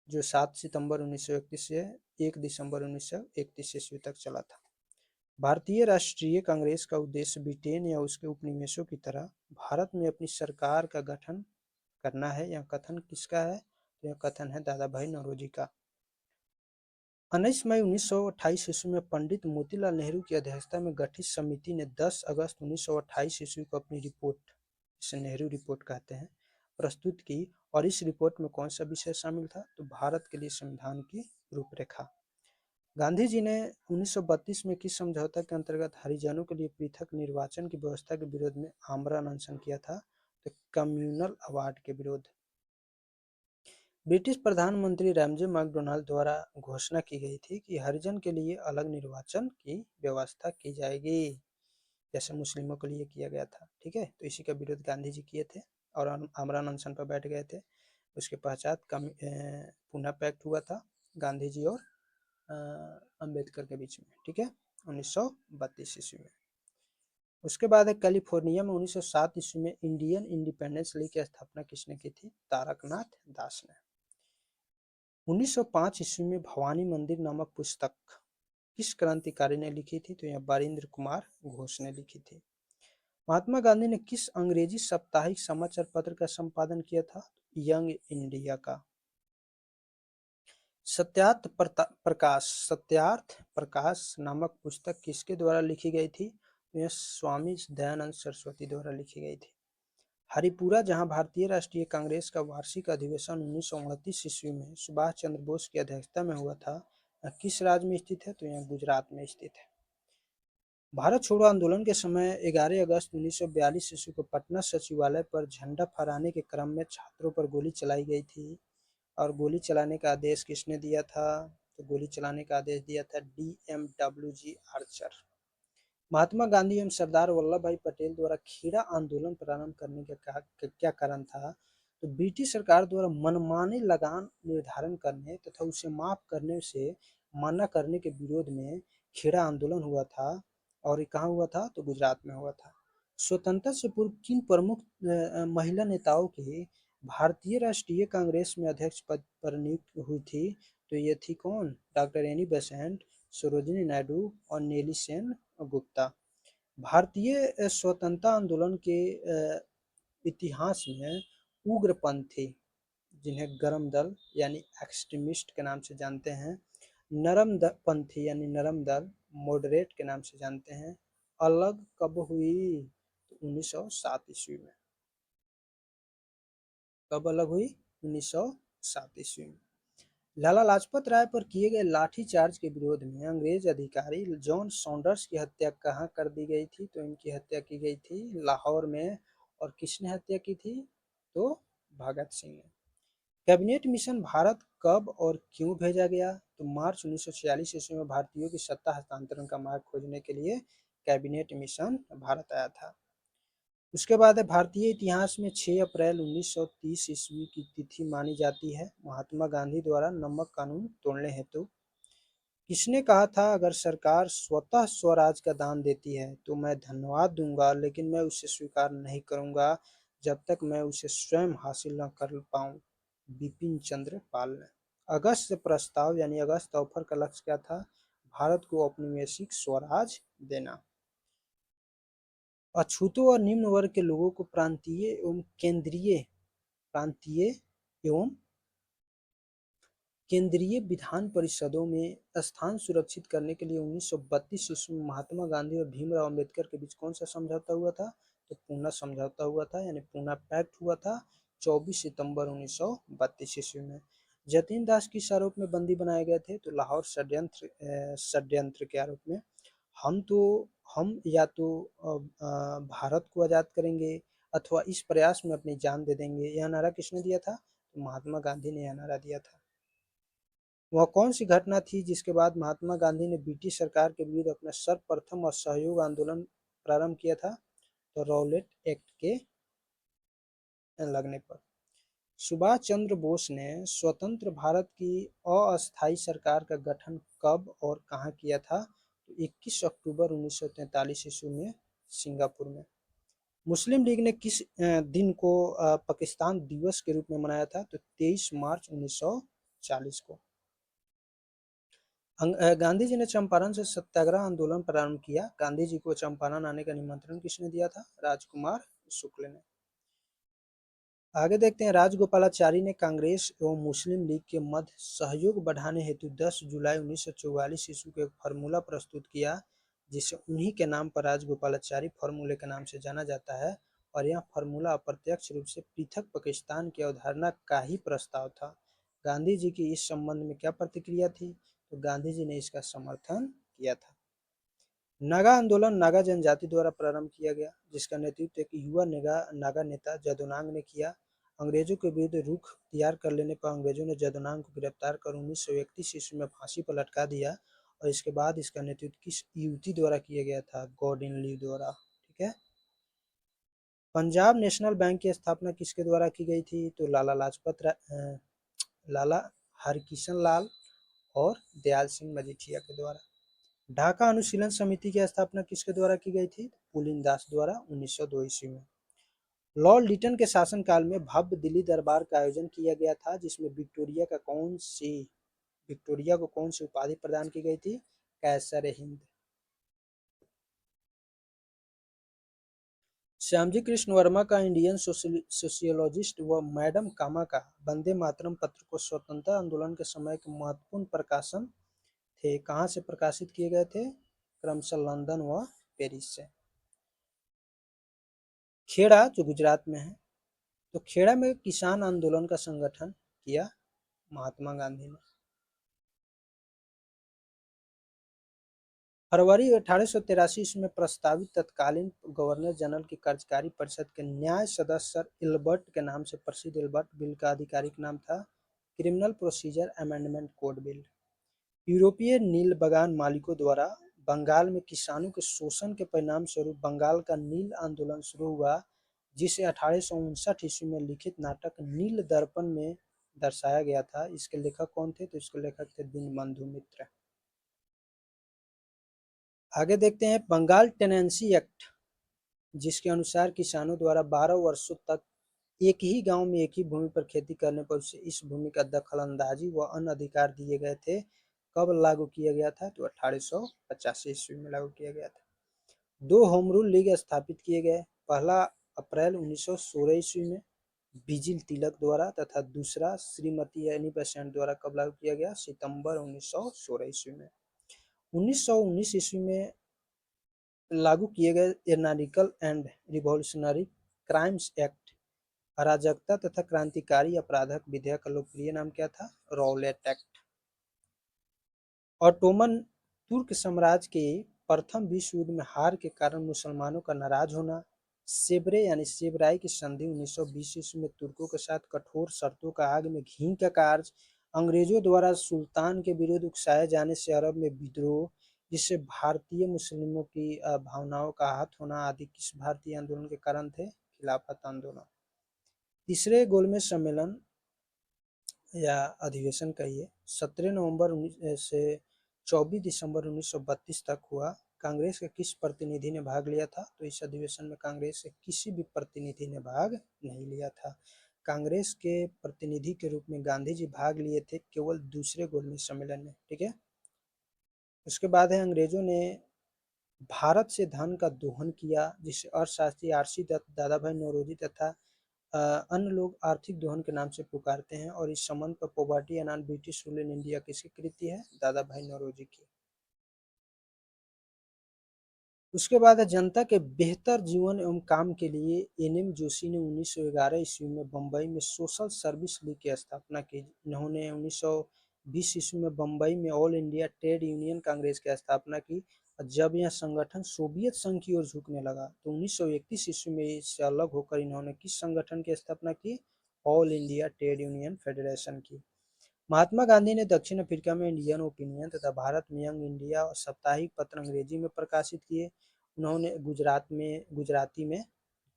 जो 7 सितंबर 1931 से 1 दिसंबर 1931 ईस्वी तक चला था। भारतीय राष्ट्रीय कांग्रेस का उद्देश्य ब्रिटेन या उसके उपनिवेशों की तरह भारत में अपनी सरकार का गठन करना है। यह कथन किसका है? तो यह कथन है दादा भाई नौरोजी का। 19 मई 1928 ईस्वी में पंडित मोतीलाल नेहरू की अध्यक्षता में गठित समिति ने 10 अगस्त 1928 ईस्वी को अपनी रिपोर्ट, इसे नेहरू रिपोर्ट कहते हैं, प्रस्तुत की। और इस रिपोर्ट में कौन सा विषय शामिल था? तो भारत के लिए संविधान की रूपरेखा। गांधी जी ने 1932 में किस समझौता के अंतर्गत हरिजनों के लिए पृथक निर्वाचन की व्यवस्था के विरोध में आमरण अनशन किया था? तो कम्युनल अवार्ड के विरोध। ब्रिटिश प्रधानमंत्री रैमजे मैकडोनाल्ड द्वारा घोषणा की गई थी कि हरिजन के लिए अलग निर्वाचन की व्यवस्था की जाएगी, जैसे मुस्लिमों के लिए किया गया था। ठीक है, तो इसी का विरोध गांधी जी किए थे और आमरण अनशन पर बैठ गए थे। उसके पश्चात पुनः पैक्ट हुआ था गांधी जी और अंबेडकर के बीच में। ठीक है, 1932 ईस्वी में। उसके बाद कैलिफोर्निया में 1907 ईस्वी में इंडियन इंडिपेंडेंस लीग की स्थापना किसने की थी? तारकनाथ दास ने। 1905 ईस्वी में भवानी मंदिर नामक पुस्तक किस क्रांतिकारी ने लिखी थी? तो यह बारिंद्र कुमार घोष ने लिखी थी। महात्मा गांधी ने किस अंग्रेजी साप्ताहिक समाचार पत्र का संपादन किया था? यंग इंडिया का। सत्यार्थ प्रकाश नामक पुस्तक किसके द्वारा लिखी गई थी? यह स्वामी दयानंद सरस्वती द्वारा लिखी गई थी। हरिपुरा, जहां भारतीय राष्ट्रीय कांग्रेस का वार्षिक अधिवेशन 1929 ईस्वी में सुभाष चंद्र बोस की अध्यक्षता में हुआ था, किस राज्य में स्थित है? तो यह गुजरात में स्थित है। भारत छोड़ो आंदोलन के समय 11 अगस्त 1942 ईस्वी को पटना सचिवालय पर झंडा फहराने के क्रम में छात्रों पर गोली चलाई गई थी। और गोली चलाने का आदेश किसने दिया था? तो गोली चलाने का आदेश दिया था DMWG आर्चर। महात्मा गांधी एवं सरदार वल्लभ भाई पटेल द्वारा खेड़ा आंदोलन प्रारंभ करने का क्या कारण था? तो ब्रिटिश सरकार द्वारा मनमानी लगान निर्धारण करने तथा उसे माफ करने से मना करने के विरोध में खेड़ा आंदोलन हुआ था। और ये कहाँ हुआ था? तो गुजरात में हुआ था। स्वतंत्रता से पूर्व किन प्रमुख महिला नेताओं की भारतीय राष्ट्रीय कांग्रेस में अध्यक्ष पद पर नियुक्ति हुई थी? तो ये थी कौन? Doctor Annie Besant, Sarojini Naidu और नेली सेन गुप्ता। भारतीय स्वतंत्रता आंदोलन के इतिहास में उग्रपंथी, जिन्हें गरम दल यानी एक्सट्रीमिस्ट के नाम से जानते हैं, पंथी यानी नरम दल, मॉडरेट के नाम से जानते हैं, अलग कब हुई? तो 1907 ईस्वी में। कब अलग हुई? 1907 ईस्वी में। लाला लाजपत राय पर किए गए लाठीचार्ज के विरोध में अंग्रेज अधिकारी जॉन सॉन्डर्स की हत्या कहाँ कर दी गई थी? तो इनकी हत्या की गई थी लाहौर में। और किसने हत्या की थी? तो भगत सिंह ने। कैबिनेट मिशन भारत कब और क्यों भेजा गया? तो मार्च 1946 ईस्वी में भारतीयों की सत्ता हस्तांतरण का मार्ग खोजने के लिए कैबिनेट मिशन भारत आया था। उसके बाद है भारतीय इतिहास में 6 अप्रैल 1930 ईस्वी की तिथि मानी जाती है महात्मा गांधी द्वारा नमक कानून तोड़ने हेतु। किसने कहा था अगर सरकार स्वतः स्वराज का दान देती है तो मैं धन्यवाद दूंगा, लेकिन मैं उसे स्वीकार नहीं करूंगा जब तक मैं उसे स्वयं हासिल न कर पाऊं? बिपिन चंद्र पाल ने। अगस्त प्रस्ताव यानी अगस्त ऑफर का लक्ष्य क्या था? भारत को औपनिवेशिक स्वराज देना। अछूतों और निम्न वर्ग के लोगों को प्रांतीय एवं केंद्रीय विधान परिषदों में स्थान सुरक्षित करने के लिए 1932 ईस्वी में महात्मा गांधी और भीमराव अंबेडकर के बीच कौन सा समझौता हुआ था? तो पूना समझौता हुआ था, यानी पूना पैक्ट हुआ था 24 सितंबर 1932 ईस्वी में। जतीन दास किस आरोप में बंदी बनाए गए थे? तो लाहौर षड्यंत्र के आरोप में। हम या तो भारत को आजाद करेंगे अथवा इस प्रयास में अपनी जान दे देंगे, यह नारा किसने दिया था? तो महात्मा गांधी ने यह नारा दिया था। वह कौन सी घटना थी जिसके बाद महात्मा गांधी ने ब्रिटिश सरकार के विरुद्ध अपना सर्वप्रथम असहयोग आंदोलन प्रारंभ किया था? तो रॉलेट एक्ट के लगने पर। सुभाष चंद्र बोस ने स्वतंत्र भारत की अस्थायी सरकार का गठन कब और कहाँ किया था? तो 21 अक्टूबर 1943 ईस्वी में सिंगापुर में। मुस्लिम लीग ने किस दिन को पाकिस्तान दिवस के रूप में मनाया था? तो 23 मार्च 1940 को। गांधी जी ने चंपारण से सत्याग्रह आंदोलन प्रारंभ किया। गांधी जी को चंपारण आने का निमंत्रण किसने दिया था? राजकुमार शुक्ल ने। आगे देखते हैं, राजगोपालाचारी ने कांग्रेस एवं मुस्लिम लीग के मध्य सहयोग बढ़ाने हेतु 10 जुलाई 1944 ईस्वी को एक फार्मूला प्रस्तुत किया, जिसे उन्हीं के नाम पर राजगोपालाचारी फार्मूले के नाम से जाना जाता है। और यह फार्मूला अप्रत्यक्ष रूप से पृथक पाकिस्तान की अवधारणा का ही प्रस्ताव था। गांधी जी की इस संबंध में क्या प्रतिक्रिया थी? तो गांधी जी ने इसका समर्थन किया था। नागा आंदोलन नागा जनजाति द्वारा प्रारंभ किया गया, जिसका नेतृत्व एक युवा नागा नेता जदुनांग ने किया। अंग्रेजों के विरुद्ध रुख तैयार कर लेने पर अंग्रेजों ने जदुनांग को गिरफ्तार कर 1931 ईस्वी में फांसी पर लटका दिया। और इसके बाद इसका नेतृत्व किस युवती द्वारा किया गया था? गॉर्डन लीव द्वारा। ठीक है। पंजाब नेशनल बैंक की स्थापना किसके द्वारा की गई थी? तो लाला हरकिशन लाल और दयाल सिंह मजीठिया के द्वारा। ढाका अनुशीलन समिति की स्थापना किसके द्वारा की गई थी? पुलिन दास द्वारा 1902 ईस्वी में। लॉर्ड लिटन के शासनकाल में भव्य दिल्ली दरबार का आयोजन किया गया था, जिसमें विक्टोरिया को कौन सी उपाधि प्रदान की गई थी? कैसर हिंद। श्यामजी कृष्ण वर्मा का इंडियन सोशियोलॉजिस्ट व मैडम कामा का वंदे मातरम पत्र को स्वतंत्रता आंदोलन के समय के महत्वपूर्ण प्रकाशन थे। कहाँ से प्रकाशित किए गए थे? क्रमशः लंदन व पेरिस से। खेड़ा जो गुजरात में है, तो खेड़ा में किसान आंदोलन का संगठन किया महात्मा गांधी ने। फरवरी 1883 ईस्वी में प्रस्तावित तत्कालीन गवर्नर जनरल की कार्यकारी परिषद के न्याय सदस्य सर इल्बर्ट के नाम से प्रसिद्ध इल्बर्ट बिल का आधिकारिक नाम था criminal procedure amendment code bill. यूरोपीय नील बगान मालिकों द्वारा बंगाल में किसानों के शोषण के परिणाम स्वरूप बंगाल का नील आंदोलन शुरू हुआ, जिसे 1859 ईस्वी में लिखित नाटक नील दर्पण में दर्शाया गया था। इसके लेखक कौन थे? तो इसके लेखक थे दीनबंधु मित्र। आगे देखते हैं, बंगाल टेनेंसी एक्ट, जिसके अनुसार किसानों द्वारा 12 वर्षों तक एक ही गांव में एक ही भूमि पर खेती करने पर उसे इस भूमि का दखलंदाजी व अन्य अधिकार दिए गए थे। कब लागू किया गया था? तो 1885 ईस्वी में लागू किया गया था। 2 होम रूल लीग स्थापित किए गए, पहला अप्रैल 1916 ईस्वी में बिजिल तिलक द्वारा तथा दूसरा श्रीमती एनी बेसेंट द्वारा। कब लागू किया गया? सितंबर 1916 ईस्वी में। 1919 ईस्वी में लागू किए गए anarchical and revolutionary crimes act, अराजकता तथा क्रांतिकारी अपराधक विधेयक का लोकप्रिय नाम क्या था? Rowlatt act. ऑटोमन तुर्क साम्राज्य के प्रथम विश्व युद्ध में हार के कारण मुसलमानों का नाराज होना, सेबरे यानी सेबराई की संधि 1920 ईस्वी में तुर्कों के साथ कठोर शर्तों का आग में घी का कार्य, अंग्रेजों द्वारा सुल्तान के विरुद्ध उकसाए जाने से अरब में विद्रोह, जिससे भारतीय मुस्लिमों की भावनाओं का आहत होना आदि किस भारतीय आंदोलन के कारण थे? खिलाफत आंदोलन। तीसरे गोलमेज सम्मेलन या अधिवेशन कहिए 17 नवंबर से 24 दिसंबर 1932 तक हुआ। कांग्रेस के किस प्रतिनिधि ने भाग लिया था? तो इस अधिवेशन में कांग्रेस के किसी भी प्रतिनिधि ने भाग नहीं लिया था। कांग्रेस के प्रतिनिधि के रूप में गांधी जी भाग लिए थे केवल दूसरे गोलमेज सम्मेलन में। ठीक है। उसके बाद है, अंग्रेजों ने भारत से धन का दोहन किया, जिसे अर्थशास्त्री आरसी दत्त, दादा भाई नौरोजी तथा अन्य लोग आर्थिक दोहन के नाम से पुकारते हैं। और इस संबंध पर poverty and British rule in India किसकी कृति है? दादा भाई नौरोजी की। उसके बाद है, जनता के बेहतर जीवन एवं काम के लिए एन.एम. जोशी ने 1911 ईस्वी में बम्बई में सोशल सर्विस लीग की स्थापना की। इन्होंने 1920 ईस्वी में बम्बई में all India trade union Congress की स्थापना की। जब यह संगठन सोवियत संघ की ओर झुकने लगा तो 1931 ईस्वी में इससे अलग होकर इन्होंने किस संगठन की स्थापना की? All India trade union federation की। महात्मा गांधी ने दक्षिण अफ्रीका में इंडियन ओपिनियन तथा भारत में यंग इंडिया और साप्ताहिक पत्र अंग्रेजी में प्रकाशित किए। उन्होंने गुजराती में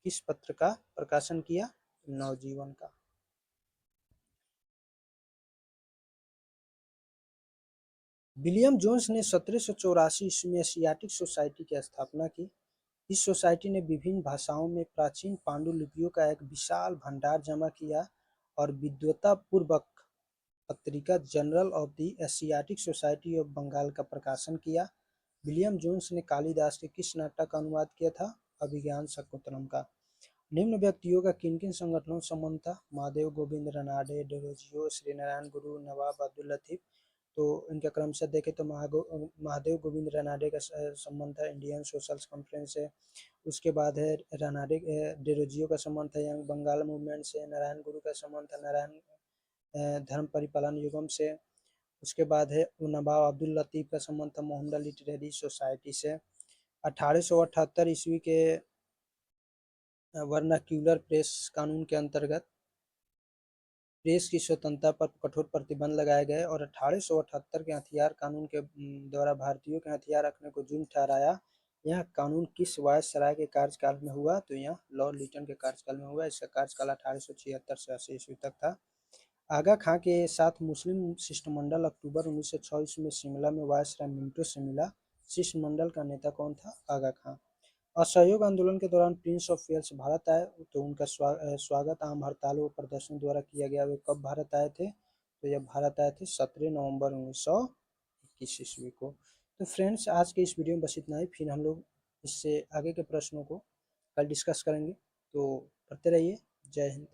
किस पत्र का प्रकाशन किया? नवजीवन का। विलियम जोन्स ने 1784 ईस्वी में एशियाटिक सोसाइटी की स्थापना की। इस सोसाइटी ने विभिन्न भाषाओं में प्राचीन पांडुलिपियों का एक विशाल भंडार जमा किया और विद्वतापूर्वक पत्रिका journal of the Asiatic Society of Bengal का प्रकाशन किया। विलियम जोन्स ने कालिदास के किस नाटक का अनुवाद किया था? अभिज्ञान शकुंतलम का। निम्न व्यक्तियों का किन किन संगठनों से संबंध था? महादेव गोविंद रनाडे, डेरोजियो, श्री नारायण गुरु, नवाब अब्दुल लतीफ। तो इनका क्रमशः देखें तो महादेव गोविंद रनाडे का संबंध था इंडियन सोशल कॉन्फ्रेंस से। उसके बाद है रनाडे डेरोजियो का संबंध था यंग बंगाल मूवमेंट से। नारायण गुरु का संबंध था नारायण धर्म परिपालन युगम से। उसके बाद है नवाब अब्दुल लतीफ का संबंध था मोहम्मदन लिटरेरी सोसाइटी से। 1878 ईस्वी के वर्नाक्यूलर प्रेस कानून के अंतर्गत प्रेस की स्वतंत्रता पर कठोर प्रतिबंध लगाए गए और 1878 के हथियार कानून के द्वारा भारतीयों के हथियार रखने को जुर्म ठहराया। यह कानून किस वायसराय के कार्यकाल में हुआ? तो यह लॉर्ड लिटन के कार्यकाल में हुआ। इसका कार्यकाल 1876 से 80 ईस्वी तक था। आगा खां के साथ मुस्लिम शिष्टमंडल अक्टूबर 1906 ईस्वी में शिमला में वायसराय मिंटो से मिला। शिष्टमंडल का नेता कौन था? आगा खां। असहयोग आंदोलन के दौरान प्रिंस ऑफ वेल्स भारत आए तो उनका स्वागत आम हड़तालों और प्रदर्शनों द्वारा किया गया। वे कब भारत आए थे? तो यह भारत आए थे 17 नवंबर 1921 ईस्वी को। तो फ्रेंड्स, आज के इस वीडियो में बस इतना ही। फिर हम लोग इससे आगे के प्रश्नों को कल डिस्कस करेंगे। तो पढ़ते रहिए। जय हिंद।